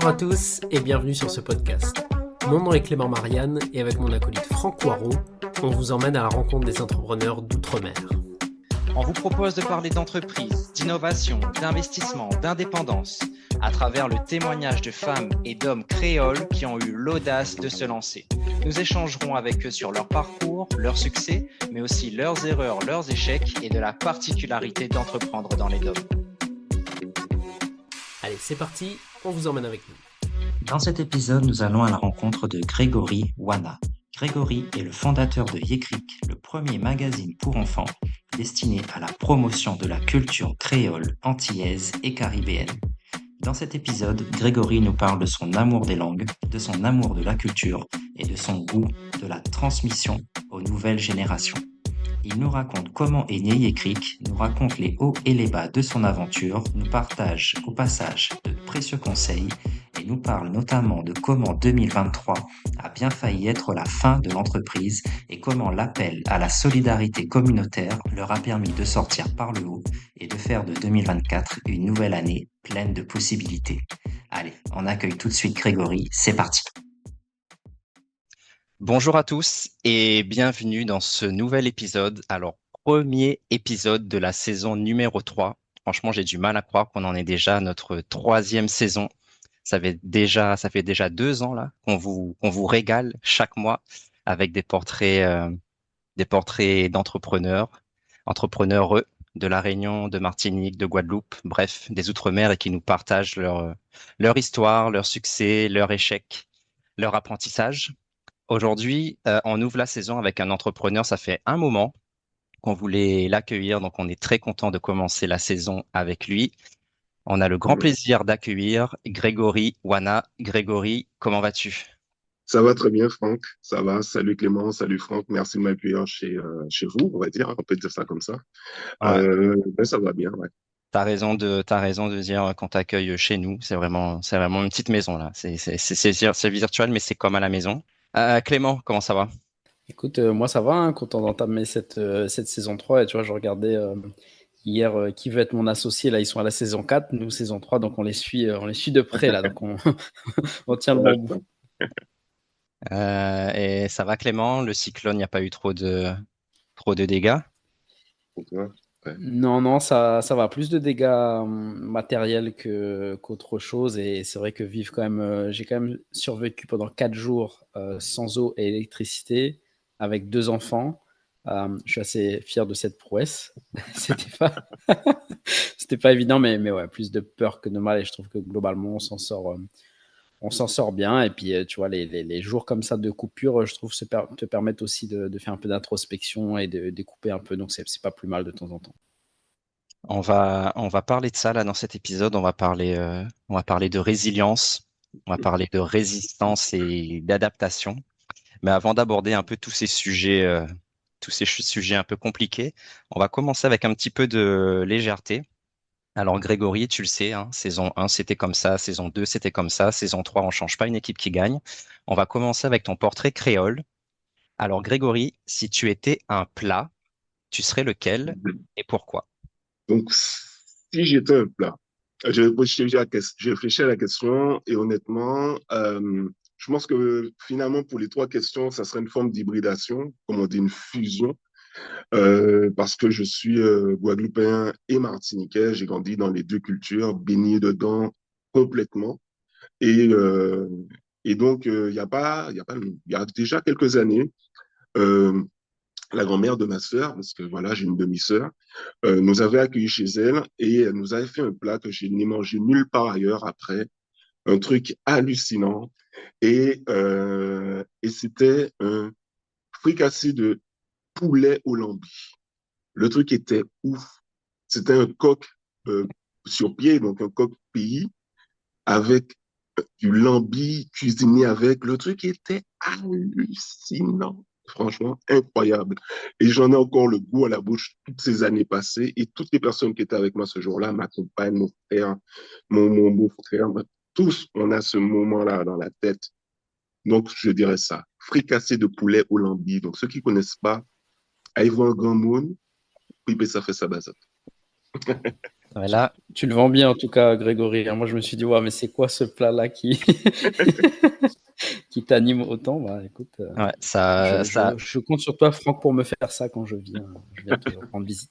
Bonjour à tous et bienvenue sur ce podcast. Mon nom est Clément Marianne et avec mon acolyte Franck Poirot, on vous emmène à la rencontre des entrepreneurs d'outre-mer. On vous propose de parler d'entreprise, d'innovation, d'investissement, d'indépendance, à travers le témoignage de femmes et d'hommes créoles qui ont eu l'audace de se lancer. Nous échangerons avec eux sur leur parcours, leurs succès, mais aussi leurs erreurs, leurs échecs et de la particularité d'entreprendre dans les DOM. Allez, c'est parti, on vous emmène avec nous. Dans cet épisode, nous allons à la rencontre de Grégory Wana. Grégory est le fondateur de Yécric, le premier magazine pour enfants destiné à la promotion de la culture créole, antillaise et caribéenne. Dans cet épisode, Grégory nous parle de son amour des langues, de son amour de la culture et de son goût de la transmission aux nouvelles générations. Il nous raconte comment est né Yécric, nous raconte les hauts et les bas de son aventure, nous partage au passage de précieux conseils et nous parle notamment de comment 2023 a bien failli être la fin de l'entreprise et comment l'appel à la solidarité communautaire leur a permis de sortir par le haut et de faire de 2024 une nouvelle année pleine de possibilités. Allez, on accueille tout de suite Grégory, c'est parti. Bonjour à tous et bienvenue dans ce nouvel épisode. Alors, premier épisode de la saison numéro 3. Franchement, j'ai du mal à croire qu'on en est déjà à notre 3e saison. Ça fait déjà 2 ans là qu'on vous régale chaque mois avec des portraits entrepreneureux de La Réunion, de Martinique, de Guadeloupe, bref, des Outre-mer et qui nous partagent leur histoire, leurs succès, leurs échecs, leur apprentissage. Aujourd'hui, on ouvre la saison avec un entrepreneur. Ça fait un moment qu'on voulait l'accueillir, donc on est très content de commencer la saison avec lui. On a le grand plaisir d'accueillir Grégory Wana. Grégory, comment vas-tu? Ça va très bien, Franck. Ça va. Salut Clément, salut Franck. Merci de m'accueillir chez vous, on va dire. On peut dire ça comme ça. Ouais. Ça va bien, ouais. T'as raison de dire qu'on t'accueille chez nous. C'est vraiment une petite maison là. C'est virtuel, mais c'est comme à la maison. Clément, comment ça va? Écoute, moi ça va, hein, content d'entamer cette saison 3. Et tu vois, je regardais hier qui veut être mon associé. Là, ils sont à la saison 4, nous saison 3, donc on les suit de près là. Donc on tient le bon bout. Et ça va, Clément? Le cyclone, il n'y a pas eu trop de dégâts? Pour toi, ouais. Non, ça va. Plus de dégâts matériels qu'autre chose. Et c'est vrai que vivre quand même, j'ai quand même survécu pendant 4 jours sans eau et électricité avec 2 enfants. Je suis assez fier de cette prouesse. C'était pas évident, mais ouais, plus de peur que de mal. Et je trouve que globalement, on s'en sort bien. Et puis, tu vois, les jours comme ça de coupure, je trouve, te permettent aussi de faire un peu d'introspection et de découper un peu. Donc, c'est pas plus mal de temps en temps. On va parler de ça là dans cet épisode. On va parler de résilience. On va parler de résistance et d'adaptation. Mais avant d'aborder un peu tous ces sujets un peu compliqués, on va commencer avec un petit peu de légèreté. Alors Grégory, tu le sais, hein, saison 1 c'était comme ça, saison 2 c'était comme ça, saison 3 on change pas une équipe qui gagne. On va commencer avec ton portrait créole. Alors Grégory, si tu étais un plat, tu serais lequel et pourquoi? Donc, si j'étais un plat, je réfléchis à la question et honnêtement, je pense que finalement, pour les 3 questions, ça serait une forme d'hybridation, comme on dit, une fusion. Parce que je suis guadeloupéen et martiniquais. J'ai grandi dans les 2 cultures, baigné dedans complètement. Et, euh, et donc, il y a déjà quelques années, euh, la grand-mère de ma sœur, parce que voilà, j'ai une demi-sœur, nous avait accueillis chez elle et elle nous avait fait un plat que je n'ai mangé nulle part ailleurs après, un truc hallucinant. Et c'était un fricassé de poulet au lambi. Le truc était ouf. C'était un coq euh, sur pied, donc un coq pays, avec du lambi cuisiné avec. Le truc était hallucinant. Franchement, incroyable. Et j'en ai encore le goût à la bouche toutes ces années passées. Et toutes les personnes qui étaient avec moi ce jour-là, ma compagne, mon frère, mon beau-frère, tous, on a ce moment-là dans la tête. Donc, je dirais ça. Fricassé de poulet au lambi. Donc, ceux qui ne connaissent pas, allez voir Grand Monde, oui, ben, ça fait ça, bah, ça. Voilà, Tu le vends bien en tout cas, Grégory. Moi, je me suis dit, ouais, mais c'est quoi ce plat-là qui, qui t'anime autant? Bah, écoute, ouais, je compte sur toi, Franck, pour me faire ça quand je viens. Je viens te rendre visite.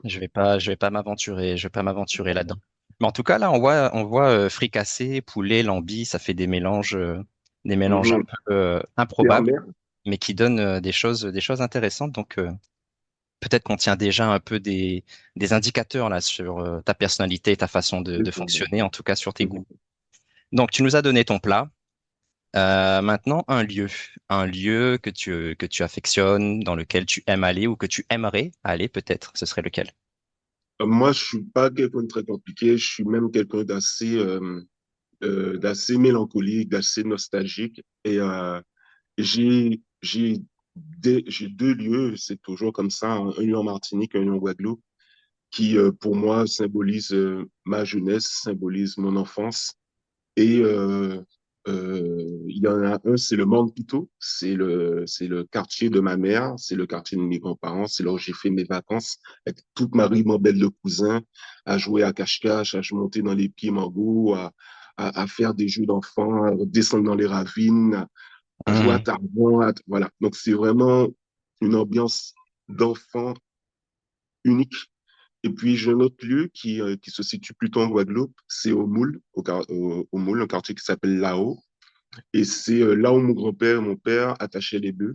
je vais pas m'aventurer là-dedans. Mais en tout cas, là, on voit fricassé, poulet, lambi, ça fait des mélanges un Mhm. peu improbables, Mer. mais qui donnent des choses intéressantes. Donc, peut-être qu'on tient déjà un peu des indicateurs là sur ta personnalité et ta façon de fonctionner, en tout cas sur tes goûts. Donc, tu nous as donné ton plat. Maintenant, un lieu que tu affectionnes, dans lequel tu aimes aller ou que tu aimerais aller, peut-être, ce serait lequel? Moi, je suis pas quelqu'un de très compliqué. Je suis même quelqu'un d'assez mélancolique, d'assez nostalgique. Et j'ai deux lieux, c'est toujours comme ça, un lieu en Martinique, un lieu en Guadeloupe, qui pour moi symbolise ma jeunesse, symbolise mon enfance. Et il y en a un, c'est le Mampito, c'est le quartier de ma mère, c'est le quartier de mes grands-parents, c'est là où j'ai fait mes vacances avec toute ma ribambelle de cousins, à jouer à cache-cache, à monter dans les pieds Mango, à faire des jeux d'enfants, à descendre dans les ravines, à jouer à Mhm. Tarzan, voilà. Donc c'est vraiment une ambiance d'enfant unique. Et puis, j'ai un autre lieu qui se situe plutôt en Guadeloupe, c'est au Moule, au Moule, un quartier qui s'appelle Lao. Et c'est là où mon grand-père et mon père attachaient les bœufs,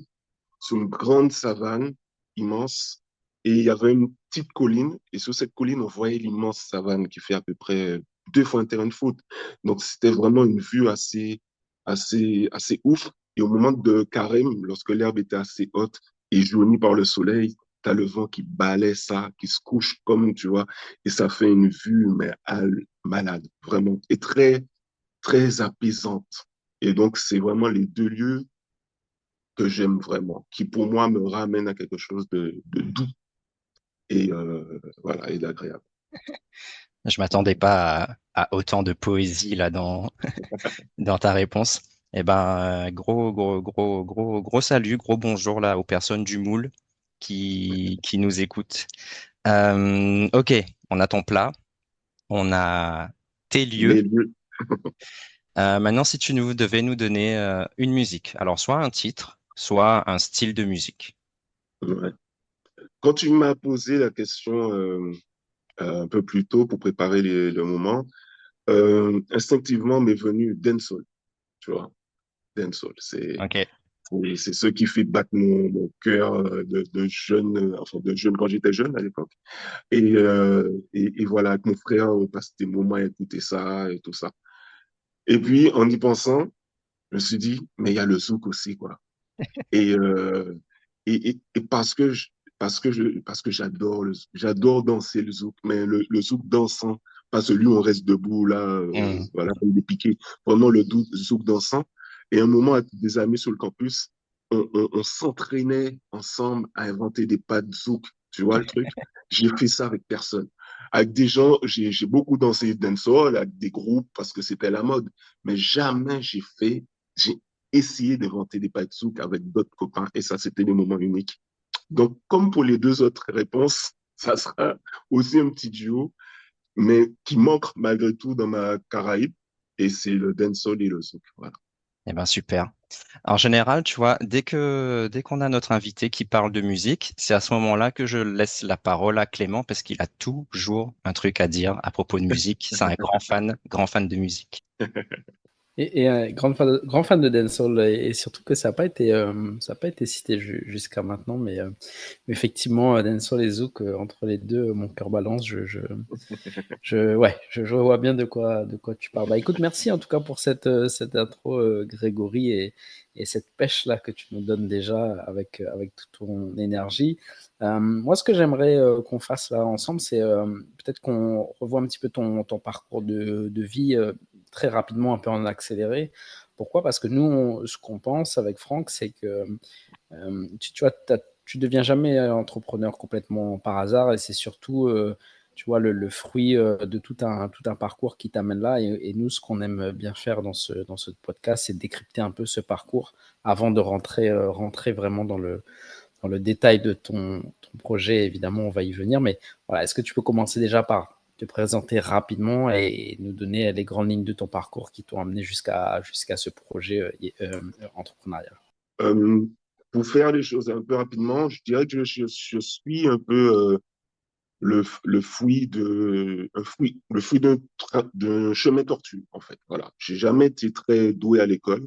sur une grande savane immense. Et il y avait une petite colline, et sur cette colline, on voyait l'immense savane qui fait à peu près deux fois un terrain de foot. Donc, c'était vraiment une vue assez ouf. Et au moment de carême, lorsque l'herbe était assez haute et jaunie par le soleil, tu as le vent qui balaie ça, qui se couche comme, tu vois, et ça fait une vue, mais malade, vraiment, et très, très apaisante. Et donc, c'est vraiment les deux lieux que j'aime vraiment, qui pour moi me ramènent à quelque chose de doux et voilà, et d'agréable. Je m'attendais pas à autant de poésie là dans ta réponse. Eh ben, gros salut, gros bonjour là aux personnes du Moule qui nous écoutent. Ok, on a ton plat, on a tes lieux. Les lieux, Maintenant, si tu nous devais nous donner une musique, alors soit un titre, soit un style de musique. ouais. Quand tu m'as posé la question un peu plus tôt pour préparer le moment, instinctivement m'est venu dancehall, tu vois. Dancehall, Ok. c'est ce qui fait battre mon cœur de jeune, enfin de jeune quand j'étais jeune à l'époque. Et voilà, avec mon frère, on passe des moments à écouter ça et tout ça. Et puis, en y pensant, je me suis dit, mais il y a le zouk aussi, quoi. Et, et parce que j'adore danser le zouk, mais le zouk dansant, pas celui où on reste debout, là, Hmm. voilà, comme des piquets, vraiment zouk dansant. Et un moment, avec des amis sur le campus, on s'entraînait ensemble à inventer des pas de zouk, tu vois le truc? J'ai fait ça avec personne. Avec des gens, j'ai beaucoup dansé dancehall, avec des groupes, parce que c'était la mode, mais jamais j'ai essayer d'inventer des pas de souk avec d'autres copains. Et ça, c'était des moments uniques. Donc, comme pour les deux autres réponses, ça sera aussi un petit duo, mais qui manque malgré tout dans ma Caraïbe. Et c'est le dancehall et le zouk. Voilà. Eh ben super. En général, tu vois, dès qu'on a notre invité qui parle de musique, c'est à ce moment-là que je laisse la parole à Clément parce qu'il a toujours un truc à dire à propos de musique. C'est un grand fan de musique. Et grand fan de dancehall et surtout que ça a pas été cité jusqu'à maintenant, mais effectivement, dancehall et zouk, entre les deux, mon cœur balance. Ouais, je vois bien de quoi tu parles. Bah, écoute, merci en tout cas pour cette intro, Grégory, et cette pêche-là que tu nous donnes déjà avec toute ton énergie. Moi, ce que j'aimerais qu'on fasse là ensemble, c'est peut-être qu'on revoie un petit peu ton parcours de vie très rapidement, un peu en accéléré. Pourquoi? Parce que nous, ce qu'on pense avec Franck, c'est que tu vois, tu deviens jamais entrepreneur complètement par hasard, et c'est surtout, tu vois, le fruit de tout un parcours qui t'amène là. Et nous, ce qu'on aime bien faire dans ce podcast, c'est décrypter un peu ce parcours avant de rentrer vraiment dans le détail de ton projet. Évidemment, on va y venir. Mais voilà, est-ce que tu peux commencer déjà par te présenter rapidement et nous donner les grandes lignes de ton parcours qui t'ont amené jusqu'à ce projet entrepreneurial. Euh, pour faire les choses un peu rapidement, je dirais que je suis un peu le fruit le fruit d'un chemin tortueux, en fait. Voilà. J'ai jamais été très doué à l'école.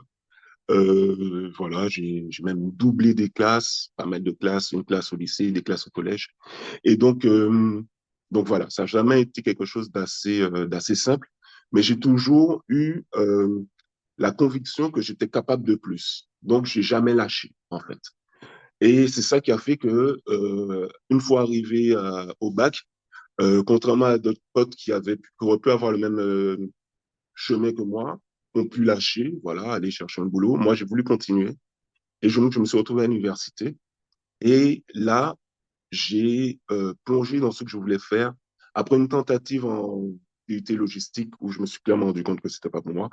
Voilà, j'ai même doublé des classes, pas mal de classes, une classe au lycée, des classes au collège. Et donc voilà, ça n'a jamais été quelque chose d'assez simple, mais j'ai toujours eu la conviction que j'étais capable de plus. Donc, j'ai jamais lâché, en fait. Et c'est ça qui a fait que, une fois arrivé au bac, contrairement à d'autres potes qui auraient pu avoir le même chemin que moi, ont pu lâcher, voilà, aller chercher un boulot. Moi, j'ai voulu continuer. Et je me suis retrouvé à l'université. Et là, j'ai plongé dans ce que je voulais faire. Après une tentative en DUT logistique où je me suis clairement rendu compte que c'était pas pour moi,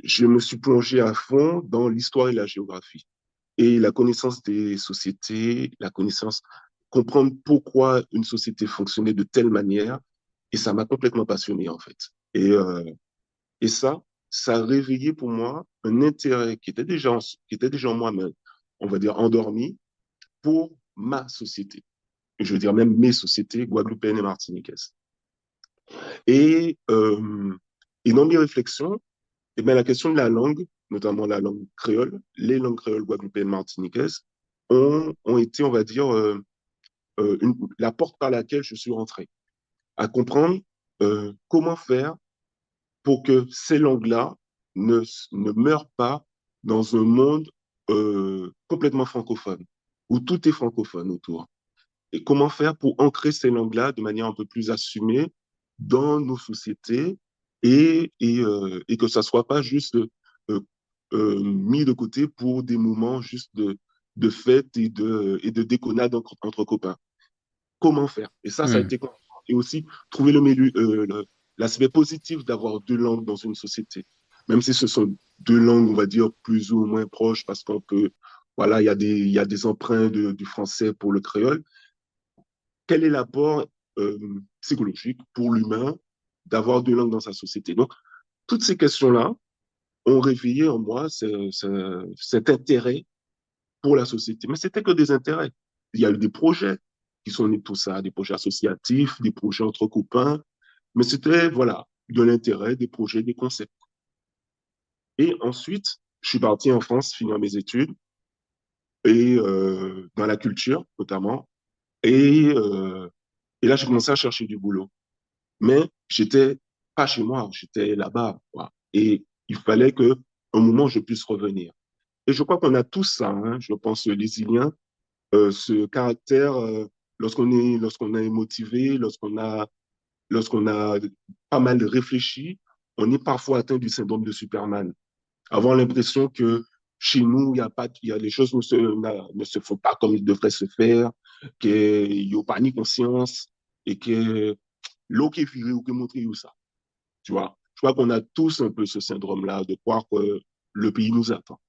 je me suis plongé à fond dans l'histoire et la géographie. Et la connaissance des sociétés, la connaissance, comprendre pourquoi une société fonctionnait de telle manière. Et ça m'a complètement passionné, en fait. Et ça a réveillé pour moi un intérêt qui était déjà en moi, mais on va dire endormi, pour ma société. Et je veux dire même mes sociétés, guadeloupéennes et martiniquaises. Et, euh, et dans mes réflexions, eh bien, la question de la langue, notamment la langue créole, les langues créoles guadeloupéennes martiniquaises, ont été, on va dire, la porte par laquelle je suis rentré, à comprendre comment faire pour que ces langues-là ne meurent pas dans un monde complètement francophone, où tout est francophone autour. Et comment faire pour ancrer ces langues-là de manière un peu plus assumée dans nos sociétés et que ça ne soit pas juste mis de côté pour des moments juste de fête et de déconnade entre copains. Comment faire? Et ça a été compliqué. Et aussi trouver l'aspect positif d'avoir deux langues dans une société. Même si ce sont deux langues, on va dire, plus ou moins proches, parce qu'on peut, voilà, il y a des emprunts du français pour le créole. Quel est l'apport psychologique pour l'humain d'avoir deux langues dans sa société? Donc, toutes ces questions-là ont réveillé en moi cet intérêt pour la société. Mais c'était que des intérêts. Il y a eu des projets qui sont nés de tout ça, des projets associatifs, des projets entre copains, mais c'était, voilà, de l'intérêt, des projets, des concepts. Et ensuite, je suis parti en France finir mes études, et dans la culture notamment, et, euh, et là, j'ai commencé à chercher du boulot. Mais j'étais pas chez moi, j'étais là-bas, quoi. Et il fallait que un moment, je puisse revenir. Et je crois qu'on a tous ça, hein, je pense, les Iliens, ce caractère, lorsqu'on est motivé, lorsqu'on a pas mal réfléchi, on est parfois atteint du syndrome de Superman. Avoir l'impression que chez nous, les choses ne se font pas comme ils devraient se faire, qu'il n'y a pas ni conscience et que l'eau qui est virée ou qui est montrée où ça. Tu vois, je crois qu'on a tous un peu ce syndrome-là de croire que le pays nous attend.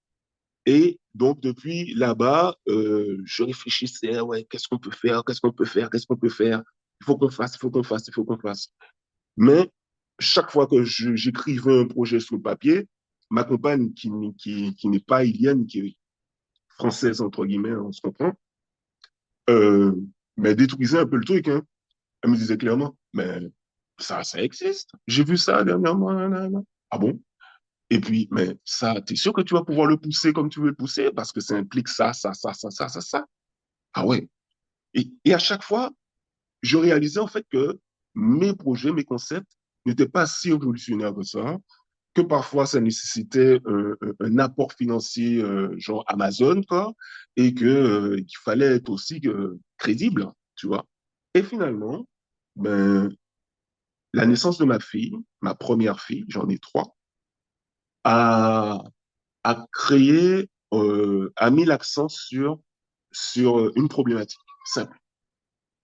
Et donc, depuis là-bas, je réfléchissais, ouais, qu'est-ce qu'on peut faire, qu'est-ce qu'on peut faire, qu'est-ce qu'on peut faire. Il faut qu'on fasse, il faut qu'on fasse, il faut qu'on fasse. Mais chaque fois que j'écrivais un projet sur le papier, ma compagne, qui n'est pas ilienne, qui est française, entre guillemets, on se comprend, euh, mais détruisait un peu le truc. Hein. Elle me disait clairement, mais ça existe. J'ai vu ça dernièrement. Nanana. Ah bon? Et puis, mais ça, t'es sûr que tu vas pouvoir le pousser comme tu veux le pousser parce que ça implique ça. Ah ouais. Et à chaque fois, je réalisais en fait que mes projets, mes concepts n'étaient pas si révolutionnaires que ça, que parfois ça nécessitait un apport financier genre Amazon, quoi, et qu'il fallait être aussi crédible, tu vois. Et finalement, ben, la naissance de ma fille, ma première fille, j'en ai trois, a, a mis l'accent sur une problématique simple,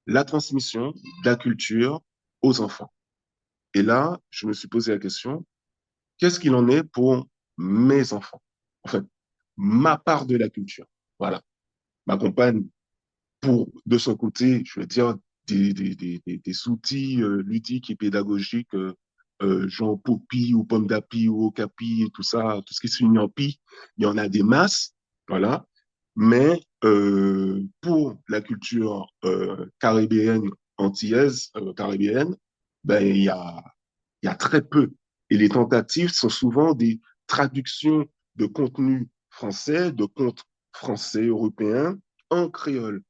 la transmission de la culture aux enfants. Et là, je me suis posé la question, qu'est-ce qu'il en est pour mes enfants? Enfin, ma part de la culture. Voilà. Ma compagne, de son côté, je veux dire, des outils ludiques et pédagogiques, genre Poppy ou Pomme d'Api ou Okapi et tout ça, tout ce qui se finit en pi, il y en a des masses, voilà. Mais pour la culture caribéenne, antillaise, caribéenne, ben, il y a très peu. Et les tentatives sont souvent des traductions de contenu français, de contes français, européens, en créole.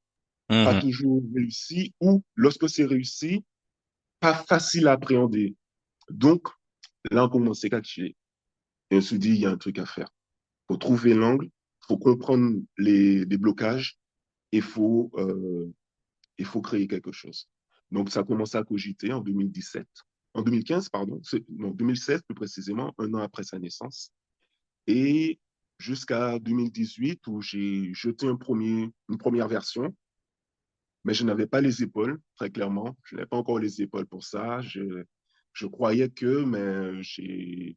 Pas Mhm. toujours réussi, ou lorsque c'est réussi, pas facile à appréhender. Donc, là, on commence à catcher. Et on se dit, il y a un truc à faire. Il faut trouver l'angle, il faut comprendre les blocages, et il faut créer quelque chose. Donc, ça a commencé à cogiter en 2017, en 2015, pardon, non, 2016 plus précisément, un an après sa naissance. Et jusqu'à 2018, où j'ai jeté une première version, mais je n'avais pas les épaules, très clairement. Je n'avais pas encore les épaules pour ça. Je croyais que, mais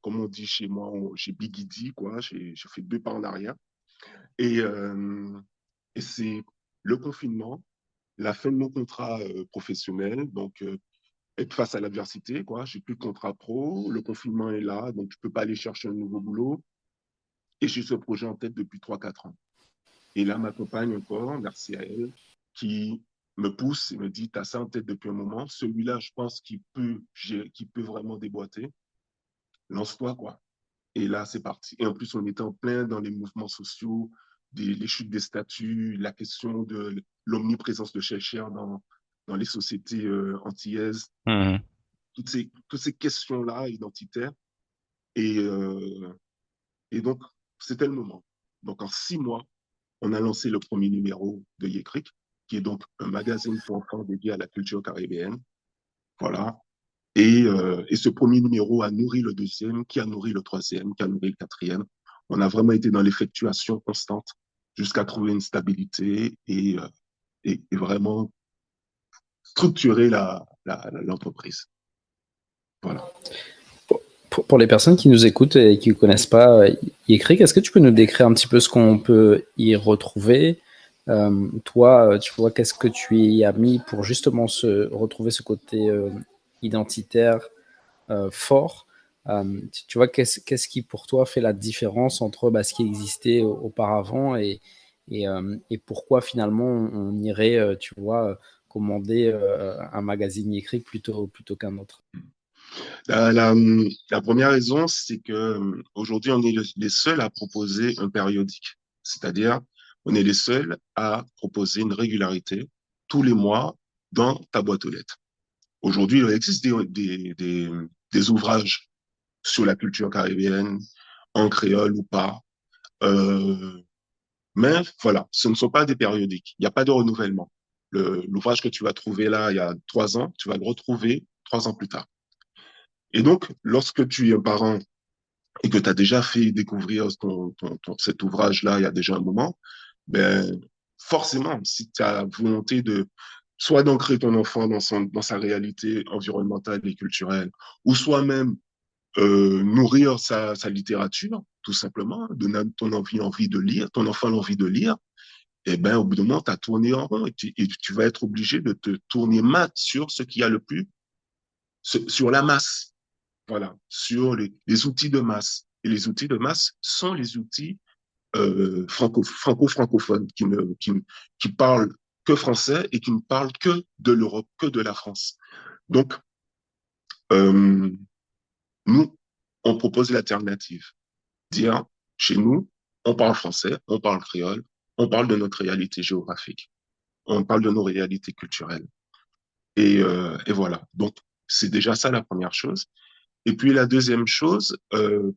comme on dit chez moi, j'ai biguidi, quoi. J'ai fait 2 pas en arrière. Et, euh, et c'est le confinement, la fin de mon contrat professionnel, donc être face à l'adversité, quoi. J'ai plus de contrat pro, le confinement est là, donc je peux pas aller chercher un nouveau boulot. Et j'ai ce projet en tête depuis 3 4 ans. Et là, ma compagne encore, merci à elle, qui me pousse et me dit, tu as ça en tête depuis un moment. Celui-là, je pense qu'il peut vraiment déboîter. Lance-toi, quoi. Et là, c'est parti. Et en plus, on était en plein dans les mouvements sociaux, les chutes des statuts, la question de l'omniprésence de Cher dans les sociétés antillaises, Mhm. toutes ces questions-là identitaires. Et, euh, et donc, c'était le moment. Donc, en 6 mois, on a lancé le premier numéro de Yécric, qui est donc un magazine pour enfants dédié à la culture caribéenne. Voilà. Et ce premier numéro a nourri le deuxième, qui a nourri le troisième, qui a nourri le quatrième. On a vraiment été dans l'effectuation constante jusqu'à trouver une stabilité et vraiment structurer l'entreprise. Voilà. Pour les personnes qui nous écoutent et qui ne connaissent pas Yécric, est-ce que tu peux nous décrire un petit peu ce qu'on peut y retrouver? Toi, tu vois, qu'est-ce que tu y as mis pour justement retrouver ce côté identitaire fort? Tu vois, qu'est-ce qui pour toi fait la différence entre ce qui existait auparavant et pourquoi finalement on irait, tu vois, commander un magazine Yécric plutôt qu'un autre? La, la, la première raison, c'est que aujourd'hui, on est les seuls à proposer un périodique. C'est-à-dire, on est les seuls à proposer une régularité tous les mois dans ta boîte aux lettres. Aujourd'hui, il existe des ouvrages sur la culture caribéenne, en créole ou pas. Euh, mais voilà, ce ne sont pas des périodiques. Il n'y a pas de renouvellement. L'ouvrage que tu vas trouver là il y a 3 ans, tu vas le retrouver 3 ans plus tard. Et donc, lorsque tu es un parent et que tu as déjà fait découvrir cet ouvrage-là il y a déjà un moment, ben, forcément, si tu as volonté de soit d'ancrer ton enfant dans sa réalité environnementale et culturelle, ou soit même nourrir sa littérature, tout simplement, donner ton envie de lire, ton enfant l'envie de lire, et ben, au bout d'un moment, tu as tourné en rond et tu vas être obligé de te tourner mat sur ce qui a le plus, sur la masse. Voilà, sur les outils de masse. Et les outils de masse sont les outils franco-francophones qui parlent que français et qui ne parlent que de l'Europe, que de la France. Donc, euh, nous, on propose l'alternative. Dire, chez nous, on parle français, on parle créole, on parle de notre réalité géographique, on parle de nos réalités culturelles. Et voilà. Donc, c'est déjà ça la première chose. Et puis la deuxième chose,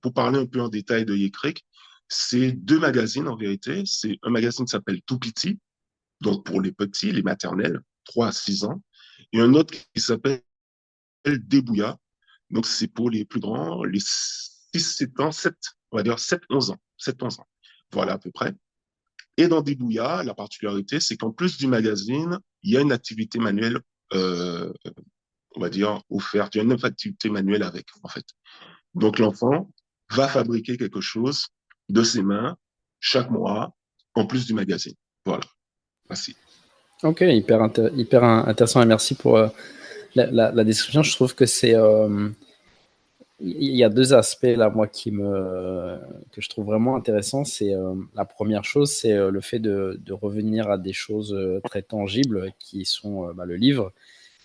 pour parler un peu en détail de Yécric, c'est 2 magazines en vérité. C'est un magazine qui s'appelle Tout Petit, donc pour les petits, les maternelles, 3 à 6 ans, et un autre qui s'appelle Débouilla, donc c'est pour les plus grands, les 6 7 ans, 7, on va dire 7 11 ans, 7 11 ans. Voilà à peu près. Et dans Débouilla, la particularité, c'est qu'en plus du magazine, il y a une activité manuelle, euh, on va dire, offerte. Il y a une activité manuelle avec, en fait. Donc l'enfant va fabriquer quelque chose de ses mains chaque mois, en plus du magazine. Voilà, merci. Ok, hyper intéressant et merci pour la description. Je trouve que il y a deux aspects là, moi, que je trouve vraiment intéressants. C'est la première chose, c'est le fait de revenir à des choses très tangibles qui sont le livre,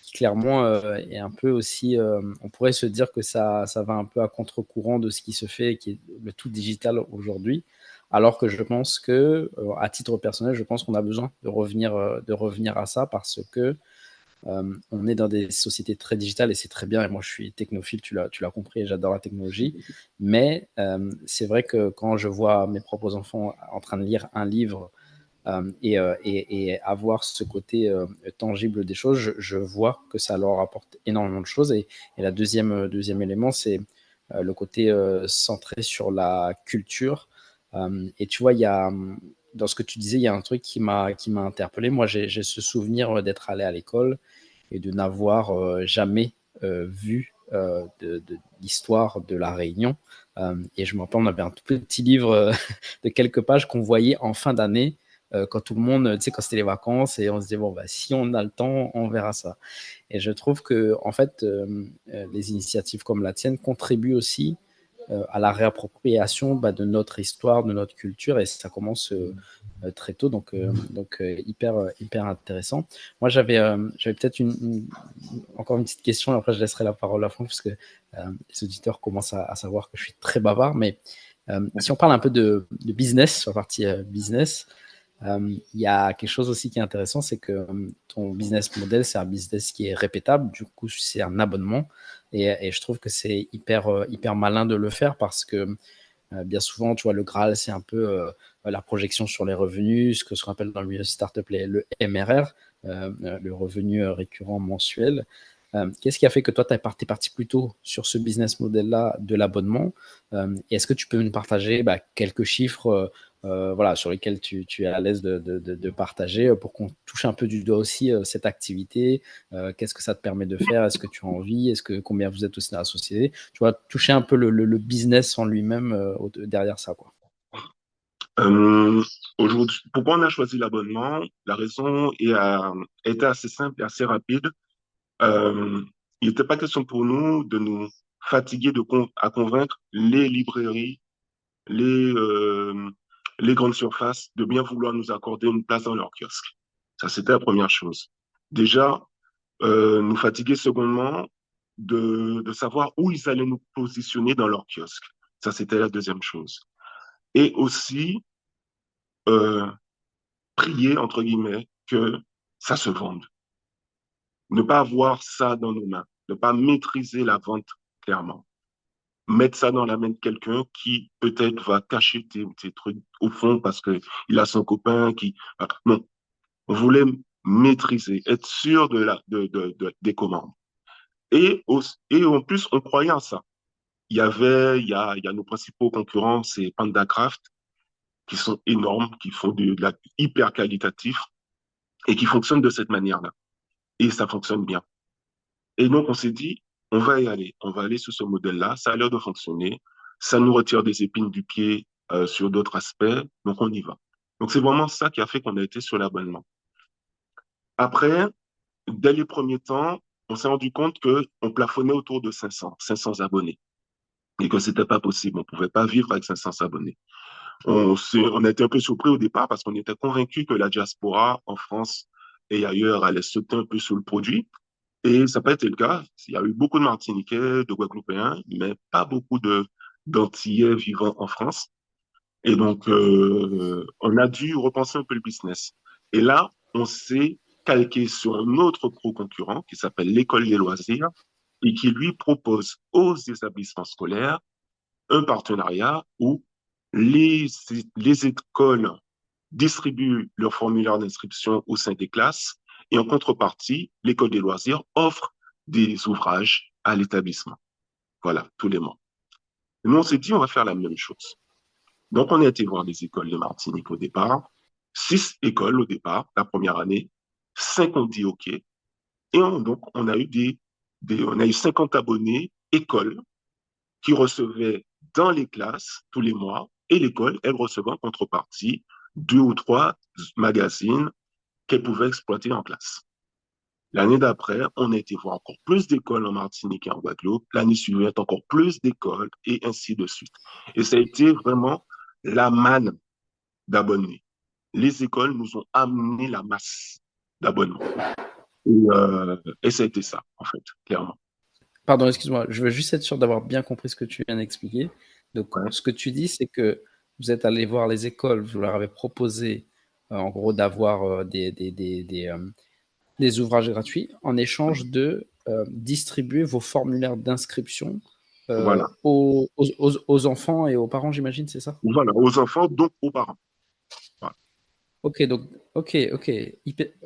qui clairement est un peu aussi. On pourrait se dire que ça va un peu à contre-courant de ce qui se fait, qui est le tout digital aujourd'hui. Alors que je pense que, à titre personnel, je pense qu'on a besoin de revenir à ça parce que on est dans des sociétés très digitales et c'est très bien. Et moi, je suis technophile, tu l'as compris, et j'adore la technologie. Mais c'est vrai que quand je vois mes propres enfants en train de lire un livre et avoir ce côté tangible des choses, je vois que ça leur apporte énormément de choses. Et la deuxième élément, c'est le côté centré sur la culture. Et tu vois, dans ce que tu disais, il y a un truc qui m'a interpellé. Moi, j'ai ce souvenir d'être allé à l'école et de n'avoir jamais vu de l'histoire de la Réunion. Et je me rappelle, on avait un tout petit livre de quelques pages qu'on voyait en fin d'année quand tout le monde, tu sais, quand c'était les vacances, et on se disait, bon, bah, si on a le temps, on verra ça. Et je trouve que, en fait, les initiatives comme la tienne contribuent aussi à la réappropriation de notre histoire, de notre culture, et ça commence très tôt, donc hyper intéressant. Moi, j'avais peut-être encore une petite question, et après je laisserai la parole à Franck, parce que les auditeurs commencent à savoir que je suis très bavard, mais si on parle un peu de business, sur la partie business, il y a quelque chose aussi qui est intéressant, c'est que ton business model, c'est un business qui est répétable. Du coup, c'est un abonnement. Et je trouve que c'est hyper malin de le faire parce que bien souvent, tu vois, le Graal, c'est un peu la projection sur les revenus, ce qu'on appelle dans le milieu startup le MRR, le revenu récurrent mensuel. Qu'est-ce qui a fait que toi, tu es parti plutôt sur ce business model-là de l'abonnement? Et est-ce que tu peux nous partager quelques chiffres voilà, sur lesquels tu es à l'aise de partager pour qu'on touche un peu du doigt aussi cette activité? Qu'est-ce que ça te permet de faire? Est-ce que tu as envie? Combien vous êtes aussi dans la société? Tu vois, toucher un peu le business en lui-même derrière ça, quoi. Euh, Aujourd'hui, pourquoi on a choisi l'abonnement? La raison était assez simple et assez rapide. Euh, il n'était pas question pour nous de nous fatiguer à convaincre les librairies, les, euh, les grandes surfaces de bien vouloir nous accorder une place dans leur kiosque. Ça, c'était la première chose. Déjà, nous fatiguer secondement de savoir où ils allaient nous positionner dans leur kiosque. Ça, c'était la deuxième chose. Et aussi, euh, prier, entre guillemets, que ça se vende. Ne pas avoir ça dans nos mains, ne pas maîtriser la vente clairement. Mettre ça dans la main de quelqu'un qui peut-être va cacher tes trucs au fond parce qu'il a son copain qui... Non, on voulait maîtriser, être sûr des commandes. Et en plus, on croyait en ça. Il y a nos principaux concurrents, c'est PandaCraft, qui sont énormes, qui font de la hyper qualitatif et qui fonctionnent de cette manière-là. Et ça fonctionne bien. Et donc, on s'est dit, on va aller sur ce modèle-là, ça a l'air de fonctionner, ça nous retire des épines du pied sur d'autres aspects, donc on y va. Donc, c'est vraiment ça qui a fait qu'on a été sur l'abonnement. Après, dès les premiers temps, on s'est rendu compte qu'on plafonnait autour de 500 abonnés et que c'était pas possible, on pouvait pas vivre avec 500 abonnés. On a été un peu surpris au départ parce qu'on était convaincus que la diaspora en France et ailleurs allait sauter un peu sur le produit. Et ça n'a pas été le cas. Il y a eu beaucoup de Martiniquais, de Guadeloupéens, mais pas beaucoup d'Antillais vivant en France. Et donc, on a dû repenser un peu le business. Et là, on s'est calqué sur un autre gros concurrent qui s'appelle l'École des loisirs et qui lui propose aux établissements scolaires un partenariat où les, les écoles distribuent leurs formulaires d'inscription au sein des classes et en contrepartie, l'école des loisirs offre des ouvrages à l'établissement. Voilà, tous les mois. Et nous, on s'est dit, on va faire la même chose. Donc, on a été voir les écoles de Martinique au départ, 6 écoles au départ, la première année, 5 ont dit OK. Et donc, on a eu on a eu 50 abonnés écoles qui recevaient dans les classes tous les mois et l'école, elle recevait en contrepartie 2 ou 3 magazines qu'elle pouvait exploiter en classe. L'année d'après, on a été voir encore plus d'écoles en Martinique et en Guadeloupe. L'année suivante, encore plus d'écoles et ainsi de suite. Et ça a été vraiment la manne d'abonnés. Les écoles nous ont amené la masse d'abonnements. Et ça a été ça, en fait, clairement. Pardon, excuse-moi, je veux juste être sûr d'avoir bien compris ce que tu viens d'expliquer. Donc, Ouais. ce que tu dis, c'est que vous êtes allé voir les écoles, vous leur avez proposé, en gros, d'avoir des ouvrages gratuits en échange de distribuer vos formulaires d'inscription Voilà. aux enfants et aux parents, j'imagine, c'est ça? Voilà, aux enfants, donc aux parents. Voilà. Ok, donc, ok,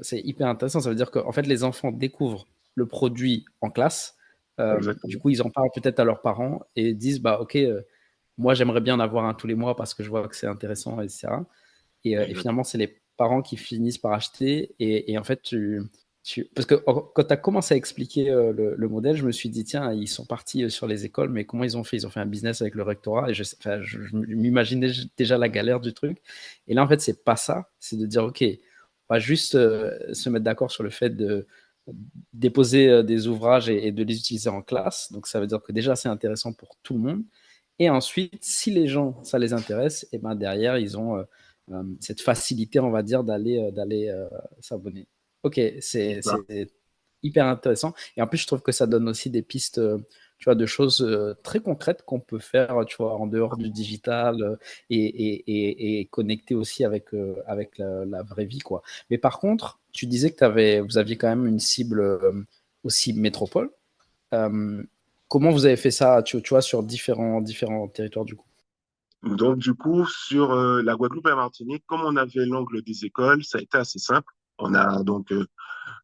c'est hyper intéressant. Ça veut dire qu'en fait, les enfants découvrent le produit en classe. Du Exactement. coup, ils en parlent peut-être à leurs parents et disent, bah, ok, moi, j'aimerais bien en avoir un tous les mois parce que je vois que c'est intéressant, etc. Et Exactement. finalement, c'est les parents qui finissent par acheter. Et en fait, parce que quand tu as commencé à expliquer le modèle, je me suis dit, tiens, ils sont partis sur les écoles, mais comment ils ont fait? Ils ont fait un business avec le rectorat. Et je m'imaginais déjà la galère du truc. Et là, en fait, c'est pas ça. C'est de dire, OK, on va juste se mettre d'accord sur le fait de déposer des ouvrages et de les utiliser en classe. Donc, ça veut dire que déjà, c'est intéressant pour tout le monde. Et ensuite, si les gens, ça les intéresse, et ben derrière, ils ont cette facilité, on va dire, d'aller s'abonner. Ok, Voilà. c'est hyper intéressant. Et en plus, je trouve que ça donne aussi des pistes, tu vois, de choses très concrètes qu'on peut faire, tu vois, en dehors du digital et connecter aussi avec la vraie vie, quoi. Mais par contre, tu disais que vous aviez quand même une cible aussi métropole. Euh, Comment vous avez fait ça, tu vois, sur différents territoires du coup? Donc, du coup, sur la Guadeloupe et la Martinique, comme on avait l'angle des écoles, ça a été assez simple. On a donc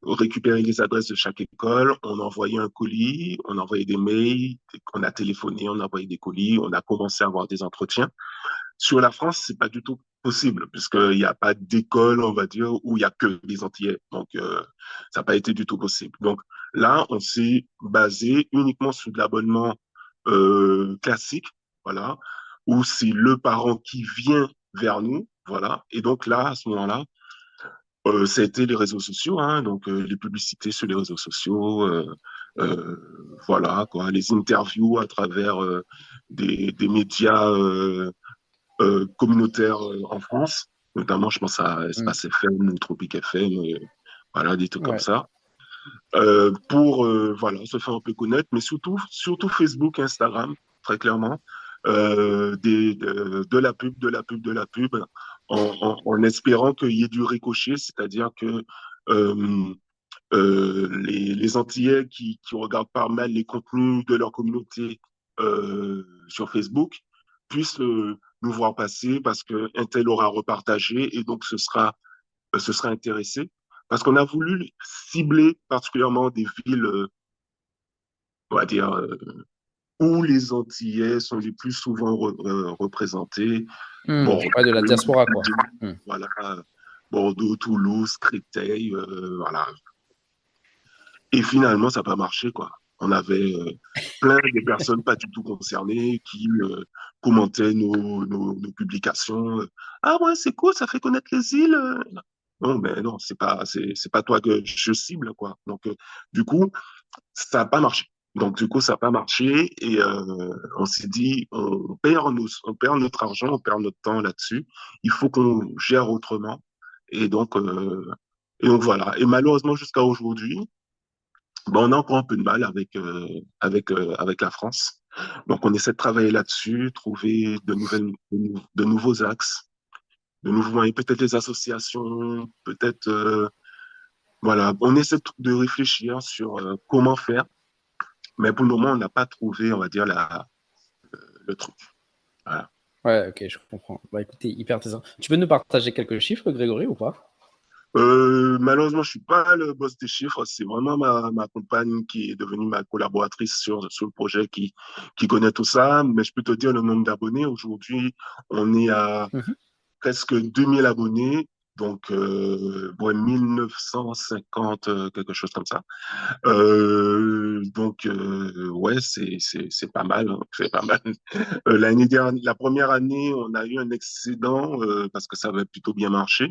récupéré les adresses de chaque école, on a envoyé un colis, on a envoyé des mails, on a téléphoné, on a envoyé des colis, on a commencé à avoir des entretiens. Sur la France, c'est pas du tout possible, puisqu'il n'y a pas d'école, on va dire, où il y a que des Antillais. Donc, ça n'a pas été du tout possible. Donc, là, on s'est basé uniquement sur de l'abonnement classique, voilà, où c'est le parent qui vient vers nous, voilà. Et donc là, à ce moment-là, ça a été les réseaux sociaux, hein, donc les publicités sur les réseaux sociaux, voilà, quoi, les interviews à travers des médias communautaires en France, notamment, je pense à Mm. Espace FM ou Tropique FM, voilà, des trucs comme Ouais, ça, pour voilà, se faire un peu connaître, mais surtout Facebook, Instagram, très clairement, de la pub, de la pub, en espérant qu'il y ait du ricochet, c'est-à-dire que euh, les Antillais qui regardent pas mal les contenus de leur communauté sur Facebook puissent nous voir passer parce qu'un tel aura repartagé et donc ce sera intéressé. Parce qu'on a voulu cibler particulièrement des villes, on va dire, où les Antillais sont les plus souvent représentés. Mm. Bordeaux, Ouais, de la diaspora, quoi. Mm. voilà, Bordeaux, Toulouse, Créteil, voilà. Et finalement, ça n'a pas marché, quoi. On avait plein de personnes pas du tout concernées qui commentaient nos publications. Ah ouais, c'est cool, ça fait connaître les îles. Non, ben non, c'est pas toi que je cible, quoi. Donc, du coup, ça n'a pas marché. Donc, du coup, ça n'a pas marché et on s'est dit, on perd notre argent, on perd notre temps là-dessus. Il faut qu'on gère autrement. Et donc, et donc voilà. Et malheureusement, jusqu'à aujourd'hui, bon, on a encore un peu de mal avec la France. Donc, on essaie de travailler là-dessus, trouver de nouveaux axes, de nouveaux moyens, peut-être des associations, peut-être, voilà, on essaie de réfléchir sur comment faire, mais pour le moment, on n'a pas trouvé, on va dire, le truc. Voilà. Ouais, ok, je comprends. Bah écoutez, hyper intéressant. Tu peux nous partager quelques chiffres, Grégory, ou pas? Malheureusement, je suis pas le boss des chiffres. C'est vraiment ma compagne qui est devenue ma collaboratrice sur le projet qui connaît tout ça. Mais je peux te dire le nombre d'abonnés. Aujourd'hui, on est à Mhm. presque 2000 abonnés Donc, ouais, 1950, quelque chose comme ça. Donc, ouais, c'est pas mal, hein, c'est pas mal. L'année dernière, la première année, on a eu un excédent parce que ça avait plutôt bien marché.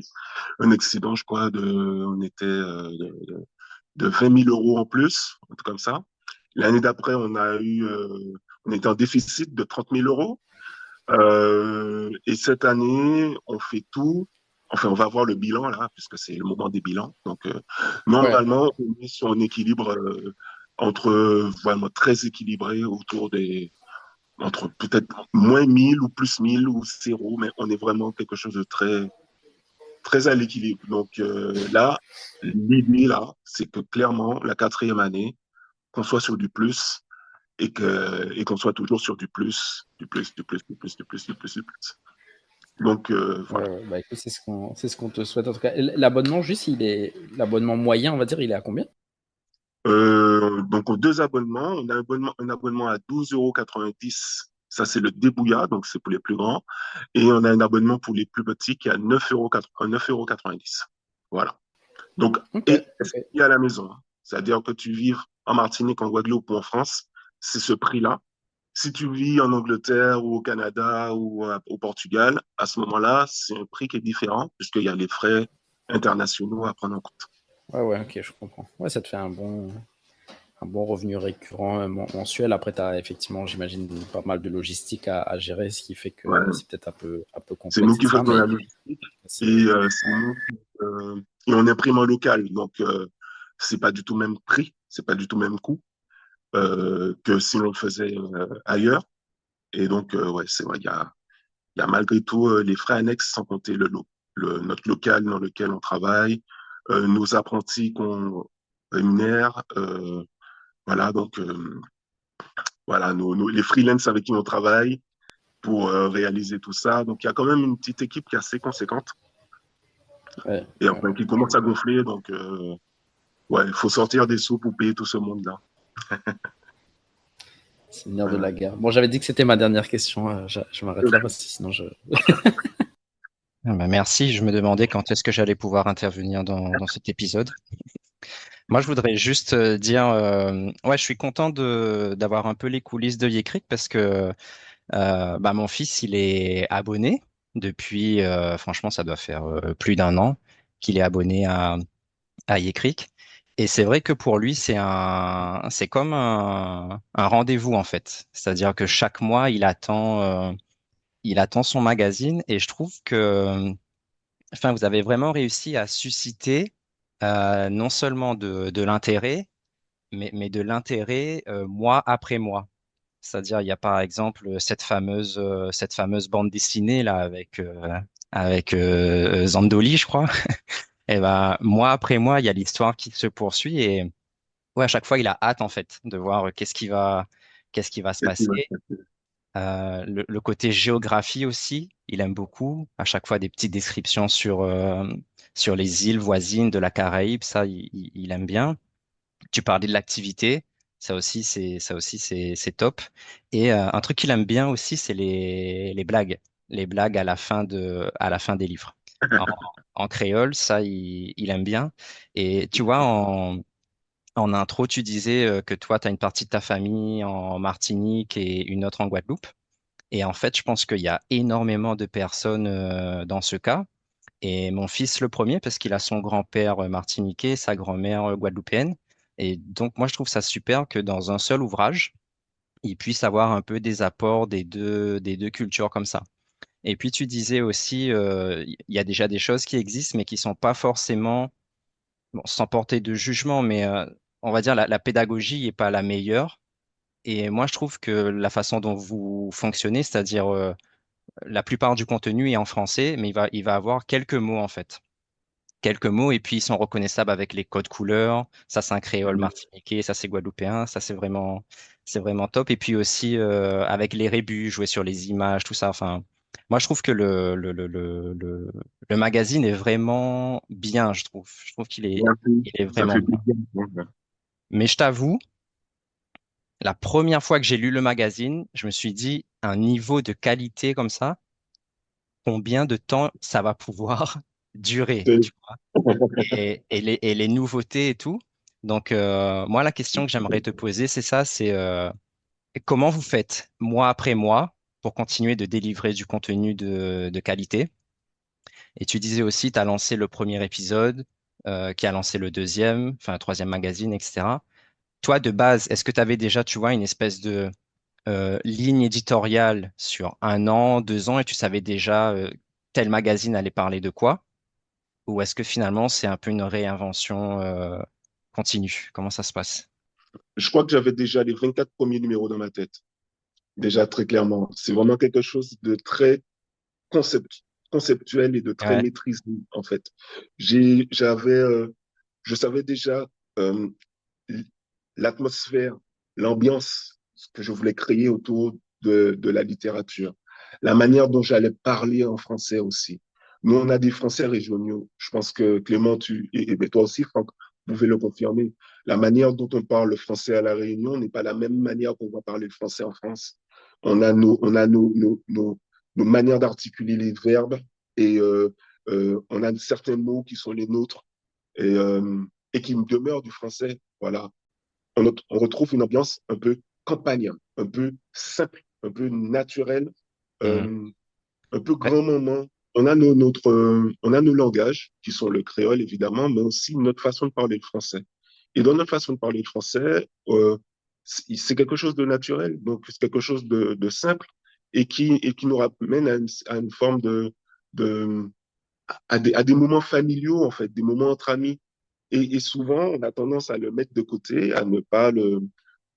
Un excédent, je crois, on était de 20 000 euros en plus, un truc comme ça. L'année d'après, on était en déficit de 30 000 euros. Et cette année, on fait tout. Enfin, on va voir le bilan là, puisque c'est le moment des bilans. Donc, Ouais. normalement, on est sur un équilibre vraiment très équilibré entre peut-être moins 1000 ou plus 1000 ou zéro, mais on est vraiment quelque chose de très, très à l'équilibre. Donc, là, l'idée là, c'est que clairement, la quatrième année, qu'on soit sur du plus et qu'on soit toujours sur du plus, du plus, du plus, du plus, du plus, du plus, du plus. Donc, Ouais, voilà. ouais. Bah, écoute, c'est ce qu'on te souhaite en tout cas. Et l'abonnement, juste, l'abonnement moyen, on va dire, il est à combien? Donc, aux deux abonnements, on a un abonnement à 12,90 €. Ça, c'est le débouillard, donc c'est pour les plus grands. Et on a un abonnement pour les plus petits qui est à 9,90 €. Voilà. Donc, Ok, et ok. il y a à la maison, hein. C'est-à-dire que tu vives en Martinique, en Guadeloupe ou en France, c'est ce prix-là. Si tu vis en Angleterre ou au Canada ou au Portugal, à ce moment-là, c'est un prix qui est différent puisqu'il y a les frais internationaux à prendre en compte. Ouais, ouais, ok, je comprends. Ouais, ça te fait un bon revenu récurrent mensuel. Après, tu as effectivement, j'imagine, pas mal de logistique à gérer, ce qui fait que Ouais. c'est peut-être un peu C'est nous complexe, qui etc. faisons Mais la logistique et, c'est. et on imprime en local. Donc, c'est pas du tout le même prix, c'est pas du tout le même coût que si on le faisait ailleurs. Et donc, ouais, c'est vrai, il y a malgré tout les frais annexes sans compter notre local dans lequel on travaille, nos apprentis qu'on rémunère, voilà, donc voilà, les freelances avec qui on travaille pour réaliser tout ça. Donc il y a quand même une petite équipe qui est assez conséquente Ouais, et ouais. enfin qui commence à gonfler. Donc ouais, il faut sortir des sous pour payer tout ce monde-là. C'est le nerf de Voilà. la guerre. Bon, j'avais dit que c'était ma dernière question. Je m'arrête là parce que sinon je. Ah bah, merci, je me demandais quand est-ce que j'allais pouvoir intervenir dans cet épisode. Moi, je voudrais juste dire, ouais, je suis content d'avoir un peu les coulisses de Yécric parce que bah, mon fils, il est abonné depuis, franchement, ça doit faire plus d'un an qu'il est abonné à Yécric. Et c'est vrai que pour lui, c'est comme un rendez-vous en fait. C'est-à-dire que chaque mois, il attend son magazine et je trouve que, enfin, vous avez vraiment réussi à susciter non seulement de l'intérêt, mais de l'intérêt mois après mois. C'est-à-dire, il y a par exemple cette fameuse bande dessinée là avec Zandoli, je crois. Et ben, mois après mois, il y a l'histoire qui se poursuit et ouais, à chaque fois, il a hâte en fait de voir qu'est-ce qui va se passer. Le côté géographie aussi, il aime beaucoup. À chaque fois, des petites descriptions sur les îles voisines de la Caraïbe, ça, il aime bien. Tu parlais de l'activité, ça aussi, c'est top. Et un truc qu'il aime bien aussi, c'est les blagues à la fin des livres. En, en créole, ça, il aime bien. Et tu vois, en intro, tu disais que toi, tu as une partie de ta famille en Martinique et une autre en Guadeloupe. Et en fait, je pense qu'il y a énormément de personnes dans ce cas. Et mon fils le premier, parce qu'il a son grand-père martiniquais, sa grand-mère guadeloupéenne. Et donc, moi, je trouve ça super que dans un seul ouvrage, il puisse avoir un peu des apports des deux cultures comme ça. Et puis, tu disais aussi, il y a déjà des choses qui existent, mais qui sont pas forcément, bon, sans porter de jugement, mais on va dire la pédagogie n'est pas la meilleure. Et moi, je trouve que la façon dont vous fonctionnez, c'est-à-dire la plupart du contenu est en français, mais il va avoir quelques mots en fait. Quelques mots et puis ils sont reconnaissables avec les codes couleurs. Ça, c'est un créole martiniquais, ça, c'est guadeloupéen. Ça, c'est vraiment top. Et puis aussi avec les rébus, jouer sur les images, tout ça. Enfin, moi, je trouve que le magazine est vraiment bien, je trouve. Je trouve Merci. il est Ça vraiment fait bien. plaisir. Mais je t'avoue, la première fois que j'ai lu le magazine, je me suis dit, un niveau de qualité comme ça, combien de temps ça va pouvoir durée, tu vois, et les nouveautés et tout. Donc, moi, la question que j'aimerais te poser, c'est ça, c'est comment vous faites mois après mois pour continuer de délivrer du contenu de qualité? Et tu disais aussi, tu as lancé le premier épisode, qui a lancé le deuxième, enfin, le troisième magazine, etc. Toi, de base, est-ce que tu avais déjà, tu vois, une espèce de ligne éditoriale sur 1 an, 2 ans, et tu savais déjà tel magazine allait parler de quoi? Ou est-ce que finalement, c'est un peu une réinvention continue? Comment ça se passe? Je crois que j'avais déjà les 24 premiers numéros dans ma tête, déjà très clairement. C'est vraiment quelque chose de très concept, conceptuel et de très Ouais, maîtrisé, en fait. Je savais déjà euh, l'atmosphère, l'ambiance que je voulais créer autour de la littérature, la manière dont j'allais parler en français aussi. Nous, on a des Français régionaux. Je pense que Clément, et toi aussi, Franck, vous pouvez le confirmer. La manière dont on parle le français à La Réunion n'est pas la même manière qu'on va parler le français en France. On a nos manières d'articuler les verbes et on a certains mots qui sont les nôtres et, euh, et qui demeurent du français. Voilà. On retrouve une ambiance un peu campagne, un peu simple, un peu naturelle, mhm. euh, un peu Ouais, grand moment. On a nos langages, qui sont le créole évidemment, mais aussi notre façon de parler le français. Et dans notre façon de parler le français, c'est quelque chose de naturel, donc c'est quelque chose de simple et qui nous ramène à une forme de, à des moments familiaux, en fait, des moments entre amis. Et souvent, on a tendance à le mettre de côté, à ne pas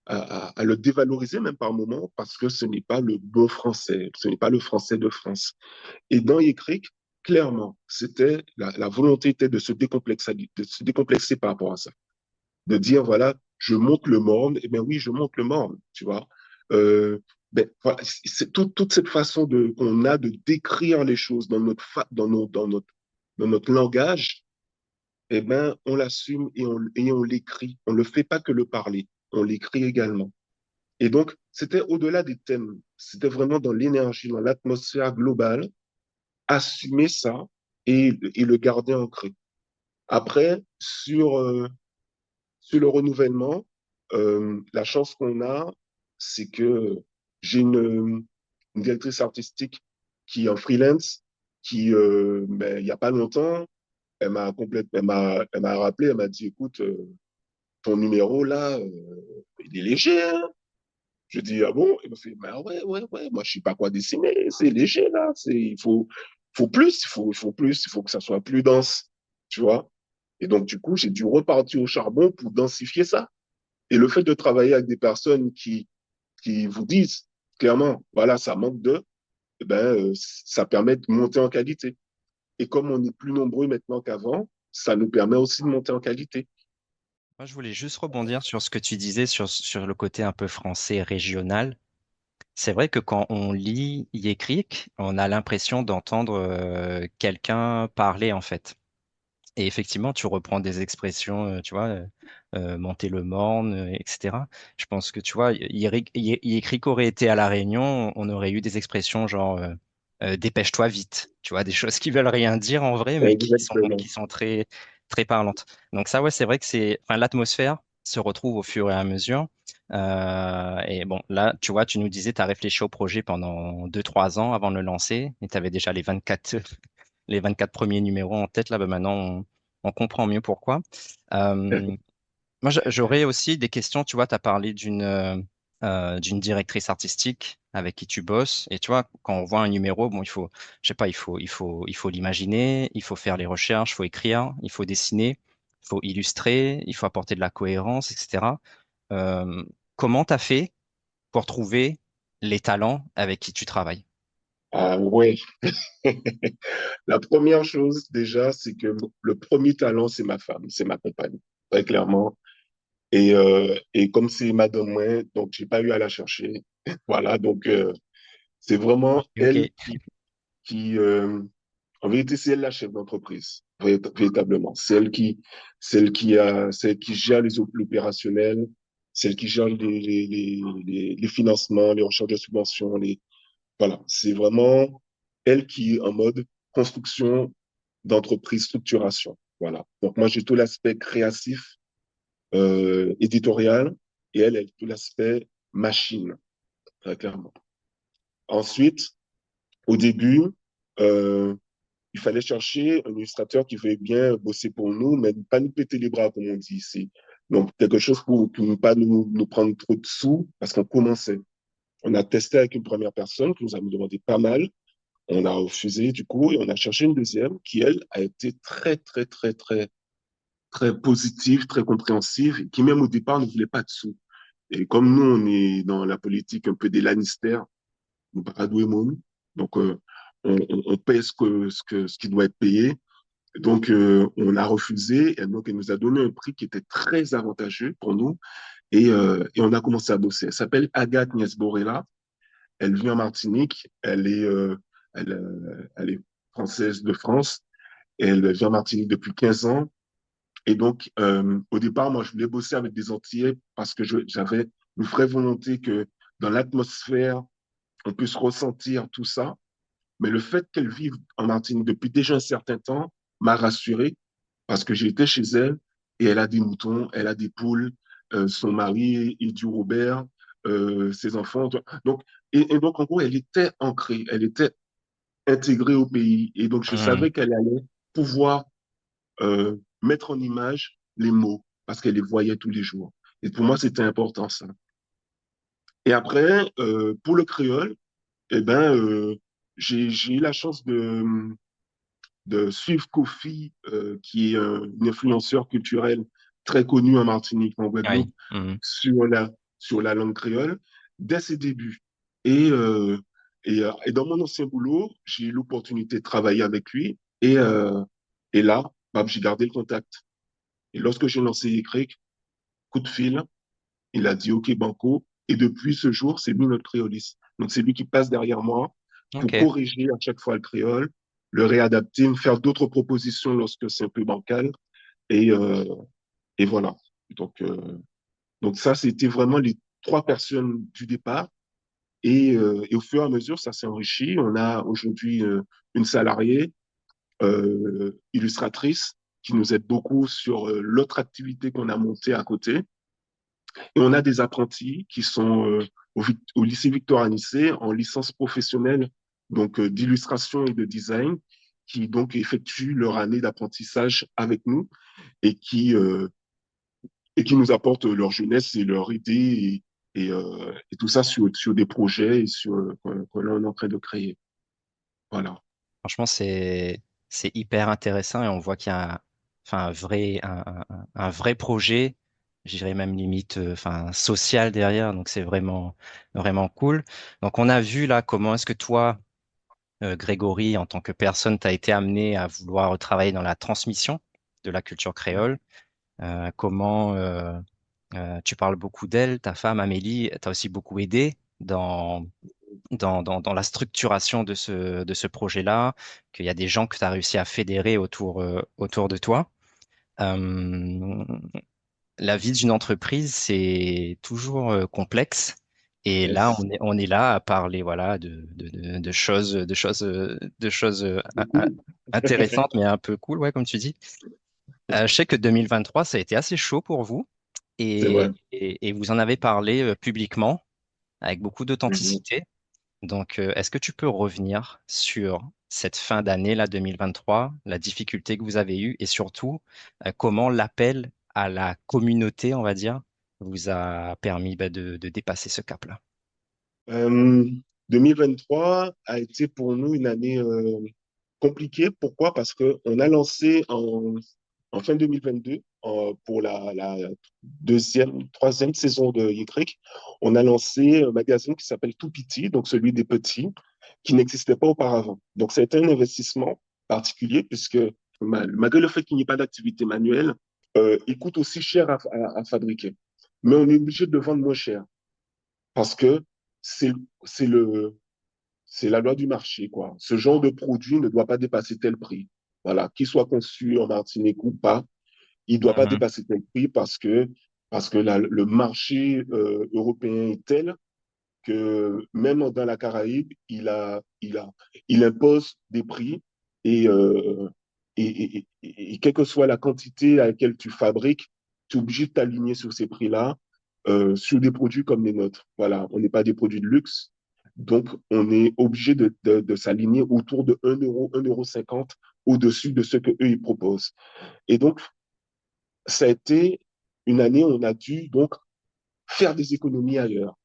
à le dévaloriser même par moment parce que ce n'est pas le bon français, ce n'est pas le français de France. Et dans Yékrik, clairement, la volonté était de se décomplexer par rapport à ça, de dire voilà, je monte le morne, et bien oui, je monte le morne, tu vois. Euh, voilà, c'est toute cette façon qu'on a de décrire les choses dans notre langage, eh ben, on l'assume et on l'écrit. On ne le fait pas que le parler, on l'écrit également. Et donc, c'était au-delà des thèmes, c'était vraiment dans l'énergie, dans l'atmosphère globale, assumer ça et le garder ancré. Après, sur le renouvellement, la chance qu'on a, c'est que j'ai une directrice artistique qui est en freelance, qui, ben, il n'y a pas longtemps, elle m'a rappelé, elle m'a dit, écoute, ton numéro là, il est léger, hein. Je dis, ah bon? Il me fait, bah ouais, moi je sais pas quoi dessiner, c'est léger là, faut plus, il faut plus, il faut que ça soit plus dense, tu vois? Et donc, du coup, j'ai dû repartir au charbon pour densifier ça. Et le fait de travailler avec des personnes qui vous disent clairement, voilà, ça manque de, eh ben, ça permet de monter en qualité. Et comme on est plus nombreux maintenant qu'avant, ça nous permet aussi de monter en qualité. moi, je voulais juste rebondir sur ce que tu disais sur le côté un peu français régional. C'est vrai que quand on lit Yékrik, on a l'impression d'entendre quelqu'un parler en fait. Et effectivement, tu reprends des expressions, tu vois, monter le morne, etc. Je pense que, tu vois, Yékrik aurait été à La Réunion, on aurait eu des expressions genre dépêche-toi vite, tu vois, des choses qui veulent rien dire en vrai, mais Exactement. qui sont très, très parlantes. Donc ça, ouais, c'est vrai que enfin, l'atmosphère se retrouve au fur et à mesure. Et bon, là, tu vois, tu nous disais, tu as réfléchi au projet pendant 2, 3 ans avant de le lancer, et tu avais déjà les 24 premiers numéros en tête. Là, bah, maintenant, on comprend mieux pourquoi. Euh, moi, j'aurais aussi des questions. Tu vois, tu as parlé d'une directrice artistique avec qui tu bosses. Et tu vois, quand on voit un numéro, bon, je sais pas, il faut l'imaginer, il faut faire les recherches, il faut écrire, il faut dessiner, il faut illustrer, il faut apporter de la cohérence, etc. Euh, comment tu as fait pour trouver les talents avec qui tu travailles? Ah ouais. La première chose déjà, c'est que le premier talent, c'est ma femme, c'est ma compagne, très clairement. Et comme c'est ma domaine, donc j'ai pas eu à la chercher. Voilà, donc c'est vraiment Ok. elle en vérité, c'est elle la chef d'entreprise, véritablement. Celle qui gère l'opérationnel, celle qui gère les financements, les recherches de subventions, voilà. C'est vraiment elle qui est en mode construction d'entreprise, structuration. Voilà. Donc, moi, j'ai tout l'aspect créatif, éditorial, et elle a tout l'aspect machine, très clairement. Ensuite, au début, euh, il fallait chercher un illustrateur qui veut bien bosser pour nous, mais pas nous péter les bras, comme on dit ici. Donc, quelque chose pour ne pas nous prendre trop de sous, parce qu'on commençait. On a testé avec une première personne qui nous a demandé pas mal. On a refusé, du coup, et on a cherché une deuxième qui, elle, a été très, très, très, très, très positive, très compréhensive, et qui, même au départ, ne voulait pas de sous. Et comme nous, on est dans la politique un peu des Lannister, nous pas doué monde, donc on paye ce qui doit être payé. Donc, on a refusé, et donc elle nous a donné un prix qui était très avantageux pour nous, et on a commencé à bosser. Elle s'appelle Agathe Niesborella, elle vit en Martinique, elle est française de France, et elle vit en Martinique depuis 15 ans. Et donc, au départ, moi, je voulais bosser avec des Antillais parce que j'avais une vraie volonté que dans l'atmosphère, on puisse ressentir tout ça. Mais le fait qu'elle vive en Martinique depuis déjà un certain temps m'a rassuré parce que j'ai été chez elle et elle a des moutons, elle a des poules, son mari est du Robert, ses enfants. Donc, et donc, en gros, elle était ancrée, elle était intégrée au pays. Et donc, je Mhm. savais qu'elle allait pouvoir mettre en image les mots parce qu'elle les voyait tous les jours. Et pour moi, c'était important, ça. Et après, pour le créole, eh ben, j'ai eu la chance de suivre Kofi, qui est un influenceur culturel très connu en Martinique, en Oui. Guadeloupe, Mhm. sur la langue créole, dès ses débuts. Et, euh, et dans mon ancien boulot, j'ai eu l'opportunité de travailler avec lui. Et là, bah, j'ai gardé le contact. Et lorsque j'ai lancé Yécric, coup de fil, il a dit OK, Banco. Et depuis ce jour, c'est lui notre créoliste. Donc, c'est lui qui passe derrière moi pour Ok. corriger à chaque fois le créole, le réadapter, me faire d'autres propositions lorsque c'est un peu bancal. Et, euh, et voilà. Donc, euh, donc ça, c'était vraiment les trois personnes du départ. Et au fur et à mesure, ça s'est enrichi. On a aujourd'hui une salariée, illustratrice, qui nous aide beaucoup sur l'autre activité qu'on a montée à côté. Et on a des apprentis qui sont au lycée Victor Anissé en licence professionnelle donc d'illustration et de design, qui donc effectuent leur année d'apprentissage avec nous et et qui nous apportent leur jeunesse et leur idée et tout ça sur des projets et sur qu'on est en train de créer. Voilà. Franchement, c'est hyper intéressant et on voit qu'il y a enfin, un vrai projet, je dirais même limite enfin, social derrière. Donc, c'est vraiment cool. Donc, on a vu là comment est-ce que toi, Grégory, en tant que personne, tu as été amené à vouloir travailler dans la transmission de la culture créole. Comment tu parles beaucoup d'elle, ta femme Amélie, t'a aussi beaucoup aidé dans la structuration de ce projet-là, qu'il y a des gens que tu as réussi à fédérer autour de toi. Euh, la vie d'une entreprise, c'est toujours complexe. Et là, Yes. on est là à parler voilà, de choses intéressantes, mais un peu cool, ouais, comme tu dis. Je sais que 2023, ça a été assez chaud pour vous C'est vrai. et vous en avez parlé publiquement avec beaucoup Mhm. d'authenticité. Donc, est-ce que tu peux revenir sur cette fin d'année, là, 2023, la difficulté que vous avez eue et surtout, comment l'appel à la communauté, on va dire, vous a permis bah, de dépasser ce cap-là? Euh, 2023 a été pour nous une année compliqué. Pourquoi? Parce qu'on a lancé en fin 2022, pour la deuxième, troisième saison de Yécric, on a lancé un magazine qui s'appelle Tout Petit, donc celui des petits, qui n'existait pas auparavant. Donc, c'était un investissement particulier puisque malgré le fait qu'il n'y ait pas d'activité manuelle, il coûte aussi cher à fabriquer. Mais on est obligé de le vendre moins cher parce que c'est c'est le, c'est la loi du marché, quoi. Ce genre de produit ne doit pas dépasser tel prix. Voilà, qu'il soit conçu en Martinique ou pas, il ne doit pas Mhm. dépasser tel prix parce que le marché européen est tel que même dans la Caraïbe, il impose des prix et, euh, et quelle que soit la quantité à laquelle tu fabriques, tu es obligé de t'aligner sur ces prix-là, sur des produits comme les nôtres. Voilà, on n'est pas des produits de luxe, donc on est obligé de s'aligner autour de 1 euro, 1,50 € au-dessus de ce que eux ils proposent. Et donc, ça a été une année où on a dû donc faire des économies ailleurs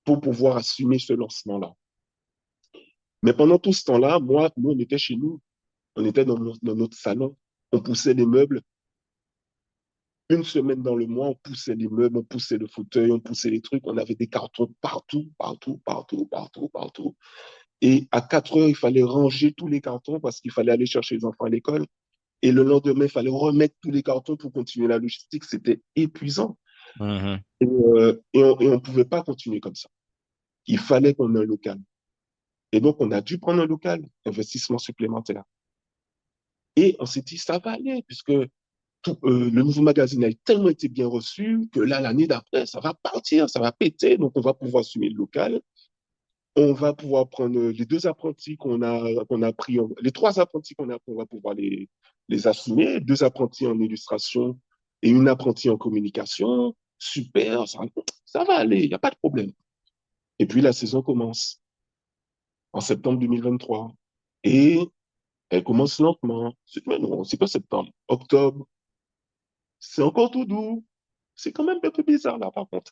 pour pouvoir assumer ce lancement-là. Mais pendant tout ce temps-là, nous, on était chez nous, on était dans notre salon, on poussait les meubles. Une semaine dans le mois, on poussait les meubles, on poussait le fauteuil, on poussait les trucs. On avait des cartons partout, partout, partout, partout, partout. Et à 4 heures, il fallait ranger tous les cartons parce qu'il fallait aller chercher les enfants à l'école. Et le lendemain, il fallait remettre tous les cartons pour continuer la logistique. C'était épuisant. Mhm. Et on ne pouvait pas continuer comme ça. Il fallait qu'on ait un local. Et donc, on a dû prendre un local, investissement supplémentaire. Et on s'est dit, ça va aller, puisque le nouveau magazine a tellement été bien reçu que là, l'année d'après, ça va partir, ça va péter. Donc, on va pouvoir assumer le local. On va pouvoir prendre les 2 apprentis qu'on a pris, les 3 apprentis qu'on a pris, on va pouvoir les assumer. 2 apprentis en illustration et une apprentie en communication. Super, ça va aller, il n'y a pas de problème. Et puis, la saison commence en septembre 2023. Et elle commence lentement. Mais non, c'est pas septembre. Octobre, c'est encore tout doux. C'est quand même un peu bizarre là, par contre.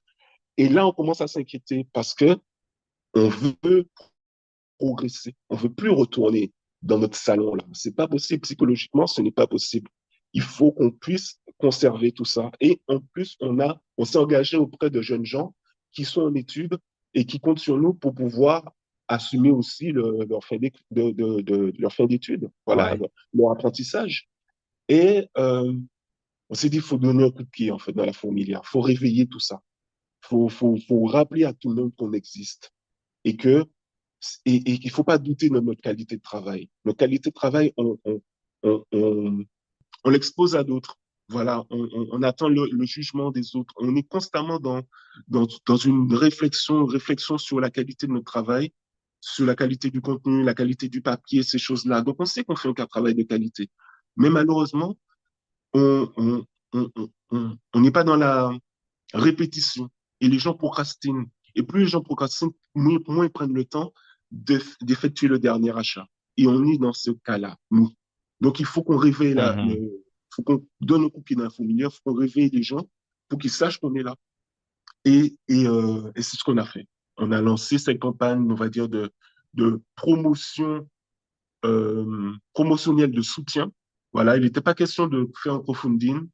Et là, on commence à s'inquiéter parce que on veut progresser. On veut plus retourner dans notre salon là. C'est pas possible psychologiquement, ce n'est pas possible. Il faut qu'on puisse conserver tout ça. Et en plus, on s'est engagé auprès de jeunes gens qui sont en études et qui comptent sur nous pour pouvoir assumer aussi leur fin d'études, voilà, Ouais. leur apprentissage. Et on s'est dit, il faut donner un coup de pied en fait dans la fourmilière. Il faut réveiller tout ça. Faut rappeler à tout le monde qu'on existe et que et qu'il ne faut pas douter de notre qualité de travail. Notre qualité de travail, on l'expose à d'autres. Voilà, on attend le jugement des autres. On est constamment dans une réflexion sur la qualité de notre travail, sur la qualité du contenu, la qualité du papier, ces choses-là. Donc, on sait qu'on fait un travail de qualité. Mais malheureusement, on on- on n'est pas dans la répétition et les gens procrastinent. Et plus les gens procrastinent, moins ils prennent le temps d'effectuer le dernier achat. Et on est dans ce cas-là, nous. Donc, il faut qu'on réveille Mhm. faut qu'on donne un coup de pied dans la fourmilière, il faut qu'on réveille les gens pour qu'ils sachent qu'on est là. Et c'est ce qu'on a fait. On a lancé cette campagne, on va dire, de promotion promotionnelle de soutien. Voilà, il n'était pas question de faire un crowdfunding.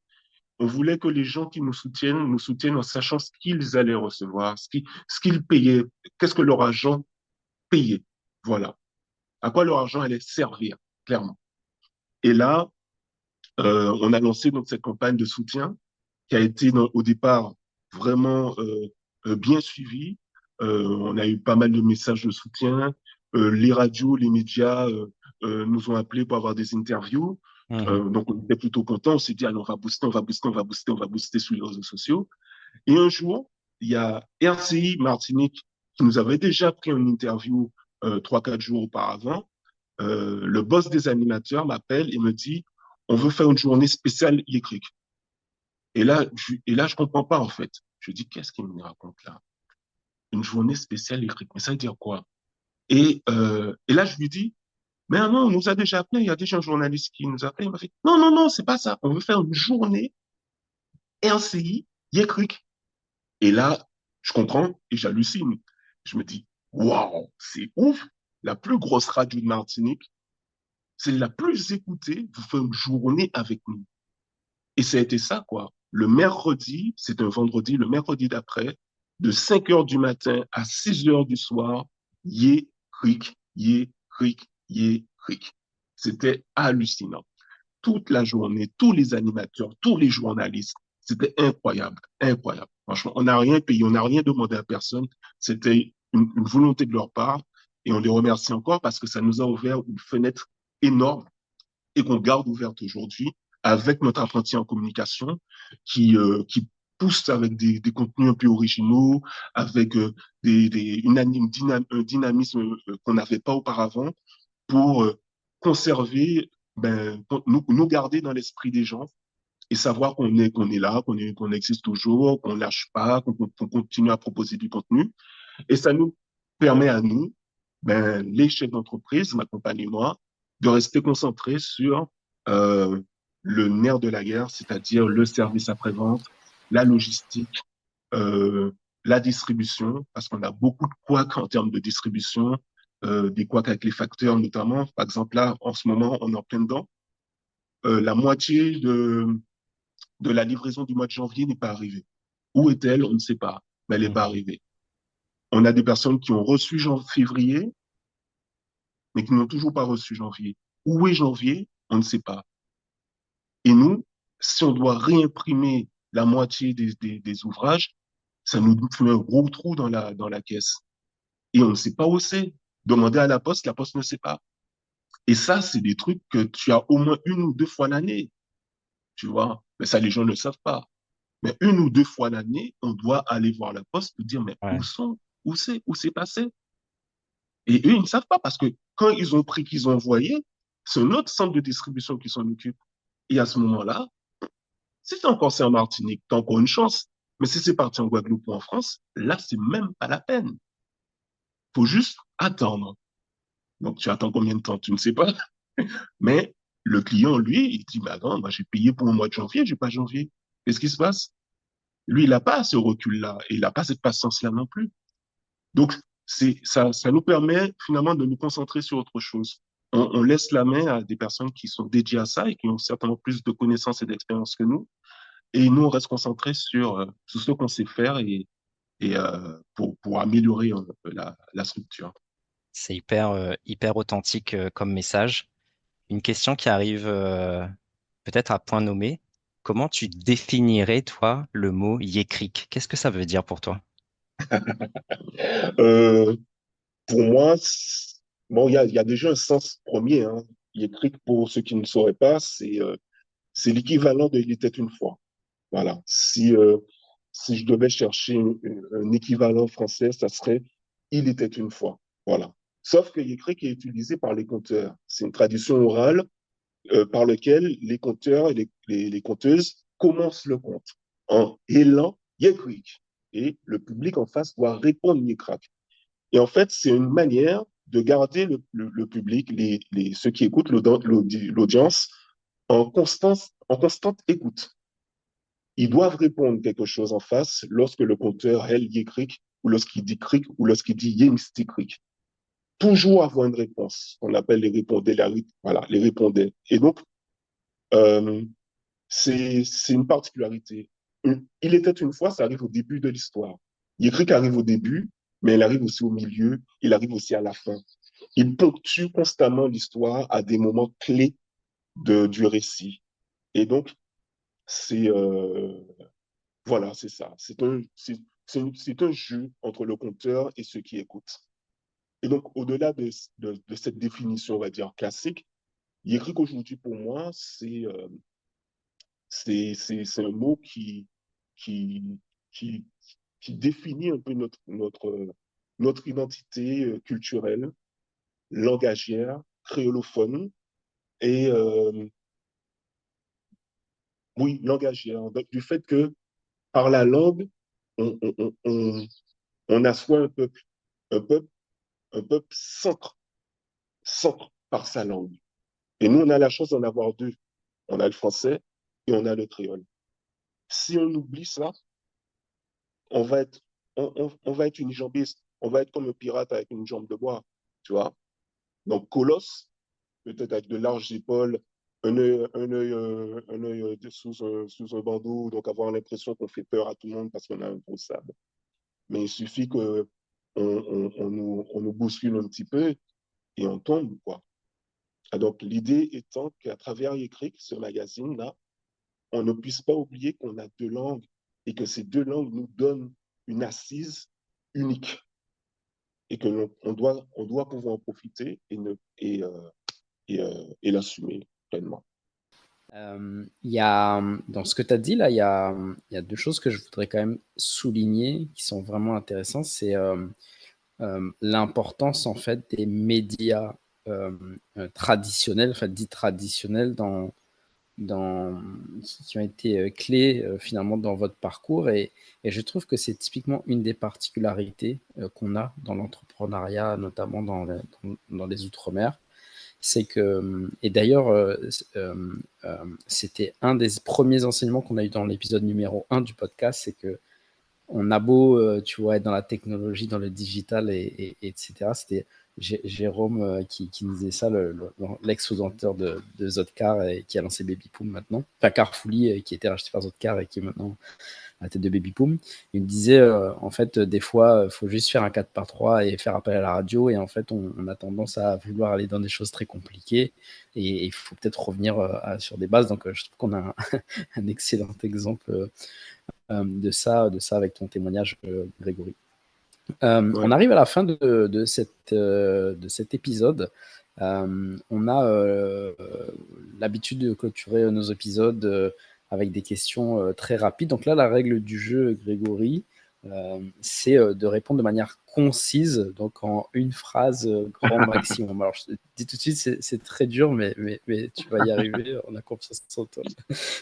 On voulait que les gens qui nous soutiennent en sachant ce qu'ils allaient recevoir, ce qu'ils payaient, qu'est-ce que leur argent payait. Voilà. À quoi leur argent allait servir, clairement. Et là, on a lancé donc cette campagne de soutien qui a été au départ vraiment bien suivie. On a eu pas mal de messages de soutien. Les radios, les médias nous ont appelés pour avoir des interviews. Mhm. Donc, on était plutôt contents. On s'est dit, allez, on va booster, on va booster, on va booster, on va booster sur les réseaux sociaux. Et un jour, il y a RCI Martinique qui nous avait déjà pris une interview 3, 4 jours auparavant. Le boss des animateurs m'appelle et me dit, on veut faire une journée spéciale Yékrik. Et là, je comprends pas en fait. Je dis, qu'est-ce qu'il me raconte là? Une journée spéciale Yékrik, mais ça veut dire quoi? Et là, je lui dis, mais non, on nous a déjà appelé, il y a déjà un journaliste qui nous a appelé. Il m'a fait, non, non, non, c'est pas ça. On veut faire une journée RCI Yékrik. Et là, je comprends et j'hallucine. Je me dis, waouh, c'est ouf. La plus grosse radio de Martinique, c'est la plus écoutée, vous faites une journée avec nous. Et ça a été ça, quoi. Le mercredi, c'est un vendredi, le mercredi d'après, de 5 heures du matin à 6 heures du soir, yé, cric, yé, cric, yé, cric. C'était hallucinant. Toute la journée, tous les animateurs, tous les journalistes, c'était incroyable, incroyable. Franchement, on n'a rien payé, on n'a rien demandé à personne. C'était une volonté de leur part et on les remercie encore parce que ça nous a ouvert une fenêtre énorme et qu'on garde ouverte aujourd'hui avec notre apprenti en communication qui pousse avec des contenus un peu originaux, avec un dynamisme qu'on n'avait pas auparavant pour conserver nous garder dans l'esprit des gens et savoir qu'on est là, qu'on existe toujours, qu'on lâche pas, qu'on continue à proposer du contenu. Et ça nous permet à nous, les chefs d'entreprise, ma compagne et moi, de rester concentrés sur euh, le nerf de la guerre, c'est-à-dire le service après-vente, la logistique, euh, la distribution, parce qu'on a beaucoup de couacs en termes de distribution, des couacs avec les facteurs notamment. Par exemple, là, en ce moment, on est en plein dedans. La moitié de la livraison du mois de janvier n'est pas arrivée. Où est-elle? On ne sait pas, mais elle n'est pas arrivée. On a des personnes qui ont reçu février, mais qui n'ont toujours pas reçu janvier. Où est janvier? On ne sait pas. Et nous, si on doit réimprimer la moitié des ouvrages, ça nous fait un gros trou dans la caisse. Et on ne sait pas où c'est. Demander à la poste ne sait pas. Et ça, c'est des trucs que tu as au moins une ou deux fois l'année, tu vois. Mais ça, les gens ne le savent pas. Mais une ou deux fois l'année, on doit aller voir la poste pour dire, mais Ouais. où c'est passé? Et eux, ils ne savent pas parce que quand ils ont pris, qu'ils ont envoyé, c'est un autre centre de distribution qui s'en occupe. Et à ce moment-là, si c'est encore c'est en Martinique, t'as encore une chance. Mais si c'est parti en Guadeloupe ou en France, là, c'est même pas la peine. Faut juste attendre. Donc, tu attends combien de temps? Tu ne sais pas. Mais le client, lui, il dit, bah non, moi, j'ai payé pour le mois de janvier, j'ai pas janvier. Qu'est-ce qui se passe? Lui, il n'a pas ce recul-là et il n'a pas cette patience-là non plus. Donc, ça nous permet finalement de nous concentrer sur autre chose. On laisse la main à des personnes qui sont dédiées à ça et qui ont certainement plus de connaissances et d'expérience que nous. Et nous, on reste concentrés sur ce qu'on sait faire pour améliorer la structure. C'est hyper authentique comme message. Une question qui arrive peut-être à point nommé. Comment tu définirais, toi, le mot Yékrik? Qu'est-ce que ça veut dire pour toi? Euh, pour moi, bon, il y a déjà un sens premier. Hein. Écrit, pour ceux qui ne sauraient pas, c'est l'équivalent de Il était une fois. Voilà. Si je devais chercher un équivalent français, ça serait Il était une fois. Voilà. Sauf que l'écrit qui est utilisé par les conteurs. C'est une tradition orale par laquelle les conteurs et les conteuses commencent le conte en élan Yekrik. Et le public en face doit répondre Yekrak. Et en fait, c'est une manière de garder le public, ceux qui écoutent l'audience, en constante écoute. Ils doivent répondre quelque chose en face lorsque le conteur, elle, y cric, ou lorsqu'il dit cric, ou lorsqu'il dit yemsti cric. Toujours avoir une réponse. On appelle les répondés, voilà, les répondés. Et donc, euh, c'est une particularité. Il était une fois, ça arrive au début de l'histoire. Yékrik arrive au début, mais il arrive aussi au milieu, il arrive aussi à la fin. Il ponctue constamment l'histoire à des moments clés du récit. Et donc, c'est voilà, c'est ça. C'est un jeu entre le conteur et ceux qui écoutent. Et donc, au-delà de cette définition, on va dire, classique, Yékrik aujourd'hui, pour moi, c'est un mot qui, qui, qui définit un peu notre identité culturelle, langagière, créolophone et, oui, langagière. Donc, du fait que par la langue, on, on, on, on assoit un peuple, un peuple centre par sa langue. Et nous, on a la chance d'en avoir deux. On a le français et on a le créole. Si on oublie ça, on va être, on va être une jambiste. On va être comme un pirate avec une jambe de bois, tu vois. Donc, colosse, peut-être avec de larges épaules, un œil sous un bandeau, donc avoir l'impression qu'on fait peur à tout le monde parce qu'on a un gros sable. Mais il suffit que on nous bouscule un petit peu et on tombe, quoi. Et donc, l'idée étant qu'à travers l'écrit, ce magazine-là, on ne puisse pas oublier qu'on a deux langues et que ces deux langues nous donnent une assise unique et que on doit pouvoir en profiter et l'assumer pleinement. Dans ce que tu as dit là, il y a deux choses que je voudrais quand même souligner qui sont vraiment intéressantes. C'est l'importance en fait des médias traditionnelles, enfin dites traditionnelles qui ont été clés finalement dans votre parcours. Et je trouve que c'est typiquement une des particularités qu'on a dans l'entrepreneuriat, notamment dans les Outre-mer. C'est que, et d'ailleurs, c'était un des premiers enseignements qu'on a eu dans l'épisode numéro 1 du podcast, c'est que on a beau, tu vois, être dans la technologie, dans le digital, etc. C'était Jérôme qui nous disait ça, l'ex-fondateur de Zotcar et qui a lancé Babypoom maintenant. Enfin, Carfully, qui était racheté par Zotcar et qui est maintenant à la tête de Babypoom. Il me disait, en fait, des fois, il faut juste faire un 4x3 et faire appel à la radio. Et en fait, on a tendance à vouloir aller dans des choses très compliquées. Et il faut peut-être revenir sur des bases. Donc, je trouve qu'on a un excellent exemple de ça avec ton témoignage, Grégory. On arrive à la fin de cet épisode. On a l'habitude de clôturer nos épisodes avec des questions très rapides. Donc là, la règle du jeu, Grégory, c'est de répondre de manière concise, donc en une phrase grand maximum. Alors, je te dis tout de suite, c'est très dur, mais tu vas y arriver, on a confiance en toi.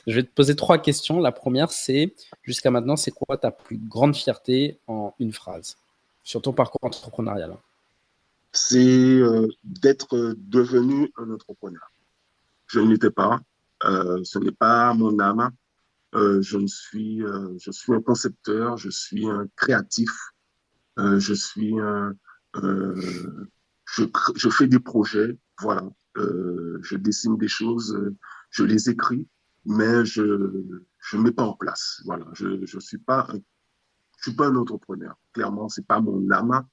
Je vais te poser 3 questions. La première, c'est, jusqu'à maintenant, c'est quoi ta plus grande fierté en une phrase sur ton parcours entrepreneurial? C'est d'être devenu un entrepreneur. Je ne l'étais pas. Ce n'est pas mon âme. Je suis un concepteur, je suis un créatif, je suis un, je fais des projets, voilà. Je dessine des choses, je les écris, mais je mets pas en place. Voilà, je suis pas un entrepreneur. Clairement, c'est pas mon âme.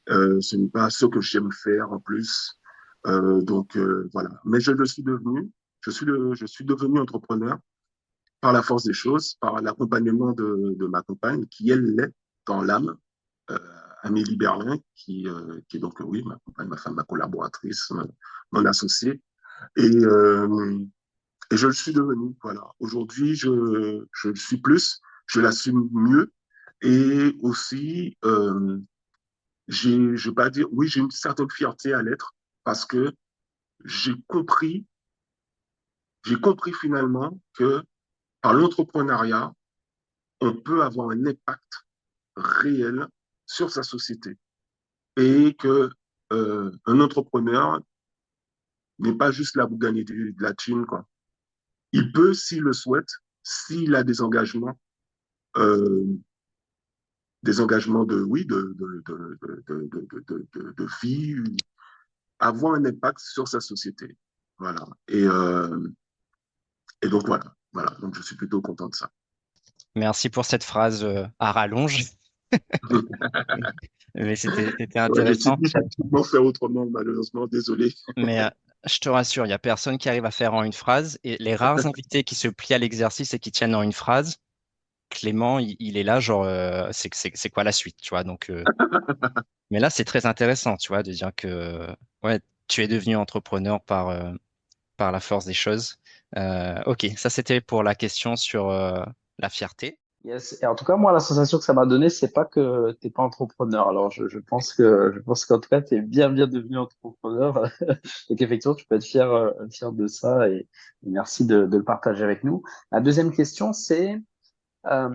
Ce n'est pas ce que j'aime faire en plus. Voilà. Mais je le suis devenu. Je suis devenu entrepreneur par la force des choses, par l'accompagnement de ma compagne, qui elle l'est dans l'âme, euh, Amélie Berlin, qui est donc, oui, ma compagne, ma femme, ma collaboratrice, mon associée. Et je le suis devenu, voilà. Aujourd'hui, je le suis plus, je l'assume mieux. Et aussi, je vais pas dire, oui, j'ai une certaine fierté à l'être parce que j'ai compris, j'ai compris finalement que par l'entrepreneuriat, on peut avoir un impact réel sur sa société et que un entrepreneur n'est pas juste là pour gagner de la thune, quoi. Il peut, s'il le souhaite, s'il a euh, des engagements de, oui, de vie, avoir un impact sur sa société. Voilà. Et donc voilà. Voilà. Donc je suis plutôt content de ça. Merci pour cette phrase à rallonge, mais c'était Ouais, je suis intéressant. dit pratiquement faire autrement, malheureusement, désolé. Mais je te rassure, il n'y a personne qui arrive à faire en une phrase. Et les rares invités qui se plient à l'exercice et qui tiennent en une phrase, Clément, il est là, genre, c'est quoi la suite, tu vois. Donc, mais là, c'est très intéressant, tu vois, de dire que ouais, tu es devenu entrepreneur par la force des choses. Ok, ça c'était pour la question sur la fierté. Yes. Et en tout cas, moi, la sensation que ça m'a donné, c'est pas que t'es pas entrepreneur. Alors, je pense qu'en tout cas, t'es bien devenu entrepreneur. Donc, effectivement, tu peux être fier de ça et merci de le partager avec nous. La deuxième question, c'est,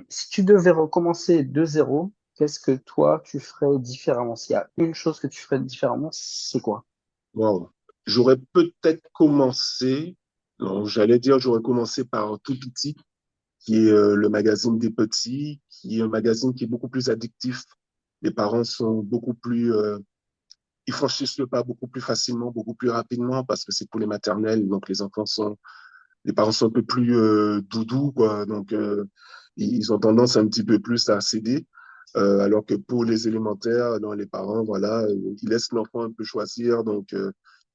si tu devais recommencer de zéro, qu'est-ce que toi, tu ferais différemment? S'il y a une chose que tu ferais différemment, c'est quoi? Wow. J'aurais peut-être commencé, non, j'allais dire, j'aurais commencé par Tout Petit, qui est le magazine des petits, qui est un magazine qui est beaucoup plus addictif. Les parents sont beaucoup plus, ils franchissent le pas beaucoup plus facilement, beaucoup plus rapidement parce que c'est pour les maternelles. Donc les parents sont un peu plus doudous, quoi. Donc ils ont tendance un petit peu plus à céder. Alors que pour les élémentaires, non, les parents, voilà, ils laissent l'enfant un peu choisir. Donc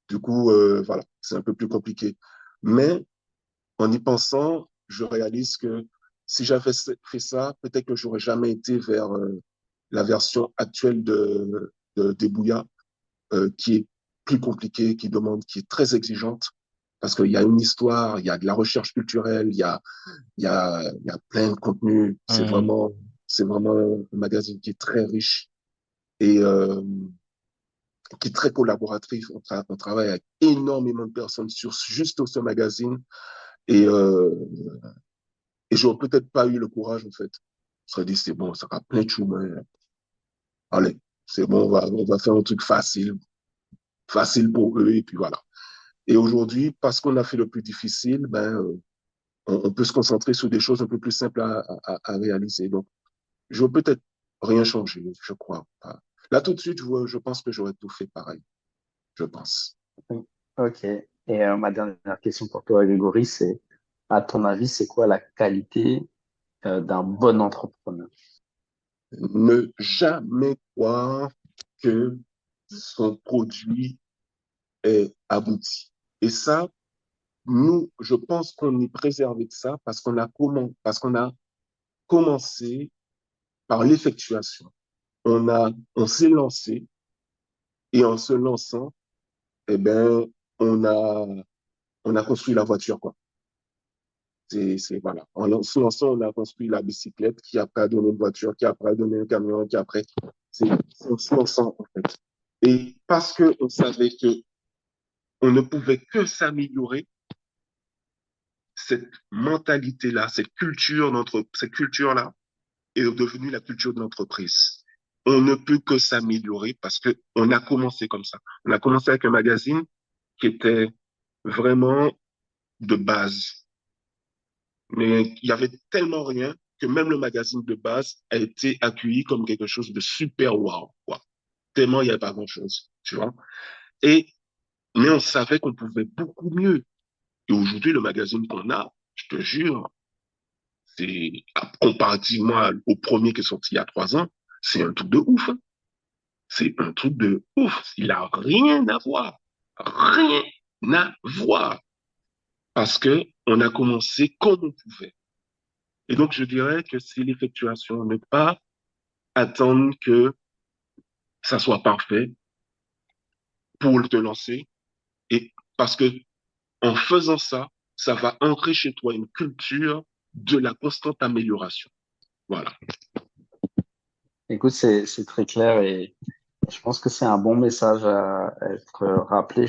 du coup, voilà, c'est un peu plus compliqué. Mais en y pensant, je réalise que si j'avais fait ça, peut-être que j'aurais jamais été vers la version actuelle des Bouillas, qui est plus compliquée, qui est très exigeante, parce qu'il y a une histoire, il y a de la recherche culturelle, il y a plein de contenus. Hum, C'est vraiment un magazine qui est très riche. Et, euh, qui est très collaboratif. On travaille avec énormément de personnes sur juste ce magazine. Et j'aurais peut-être pas eu le courage, en fait. On serait dit, c'est bon, ça va plein de chemins. Allez, c'est bon, on va faire un truc facile pour eux, et puis voilà. Et aujourd'hui, parce qu'on a fait le plus difficile, on peut se concentrer sur des choses un peu plus simples à réaliser. Donc, je veux peut-être rien changer, je crois. Là, tout de suite, je pense que j'aurais tout fait pareil. Je pense. Ok. Et ma dernière question pour toi, Grégory, c'est, à ton avis, c'est quoi la qualité d'un bon entrepreneur? Ne jamais croire que son produit est abouti. Et ça, nous, je pense qu'on est préservé de ça parce qu'on a commencé par l'effectuation. On s'est lancé et en se lançant, eh ben, on a construit la voiture, quoi. Voilà. En se lançant, on a construit la bicyclette qui après a donné une voiture, qui après a donné un camion, qui après, c'est en se lançant, en fait. Et parce qu'on savait que on ne pouvait que s'améliorer, cette mentalité-là, cette culture-là est devenue la culture de l'entreprise. On ne peut que s'améliorer parce qu'on a commencé comme ça. On a commencé avec un magazine qui était vraiment de base. Mais il y avait tellement rien que même le magazine de base a été accueilli comme quelque chose de super wow, quoi. Tellement il n'y avait pas grand-chose, tu vois. Mais on savait qu'on pouvait beaucoup mieux. Et aujourd'hui, le magazine qu'on a, je te jure, c'est comparativement au premier qui est sorti il y a 3 ans, c'est un truc de ouf. Hein. C'est un truc de ouf. Il n'a rien à voir. Rien à voir. Parce que on a commencé comme on pouvait. Et donc, je dirais que c'est l'effectuation. Ne pas attendre que ça soit parfait pour te lancer. Et parce que en faisant ça, ça va ancrer chez toi une culture de la constante amélioration. Voilà. Écoute, c'est très clair et je pense que c'est un bon message à être rappelé.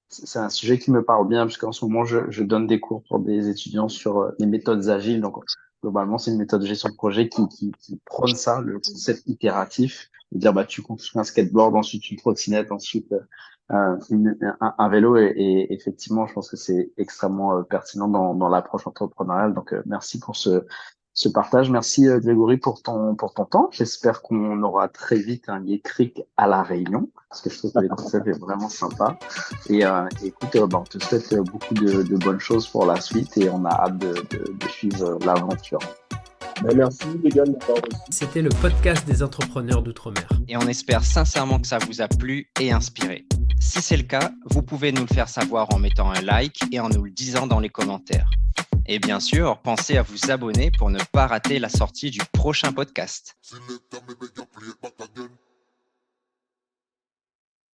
C'est un sujet qui me parle bien parce qu'en ce moment, je donne des cours pour des étudiants sur les méthodes agiles. Donc, globalement, c'est une méthode de gestion de projet qui prône ça, le concept itératif. De dire, tu construis un skateboard, ensuite une trottinette, ensuite un vélo. Et effectivement, je pense que c'est extrêmement pertinent dans l'approche entrepreneuriale. Donc, merci pour ce partage. Merci Grégory pour ton temps. J'espère qu'on aura très vite un Yecric à La Réunion parce que je trouve que le concept est vraiment sympa. Et écoute, on te souhaite beaucoup de bonnes choses pour la suite et on a hâte de suivre l'aventure. Merci les gars de m'avoir reçu. C'était le podcast des entrepreneurs d'outre-mer. Et on espère sincèrement que ça vous a plu et inspiré. Si c'est le cas, vous pouvez nous le faire savoir en mettant un like et en nous le disant dans les commentaires. Et bien sûr, pensez à vous abonner pour ne pas rater la sortie du prochain podcast.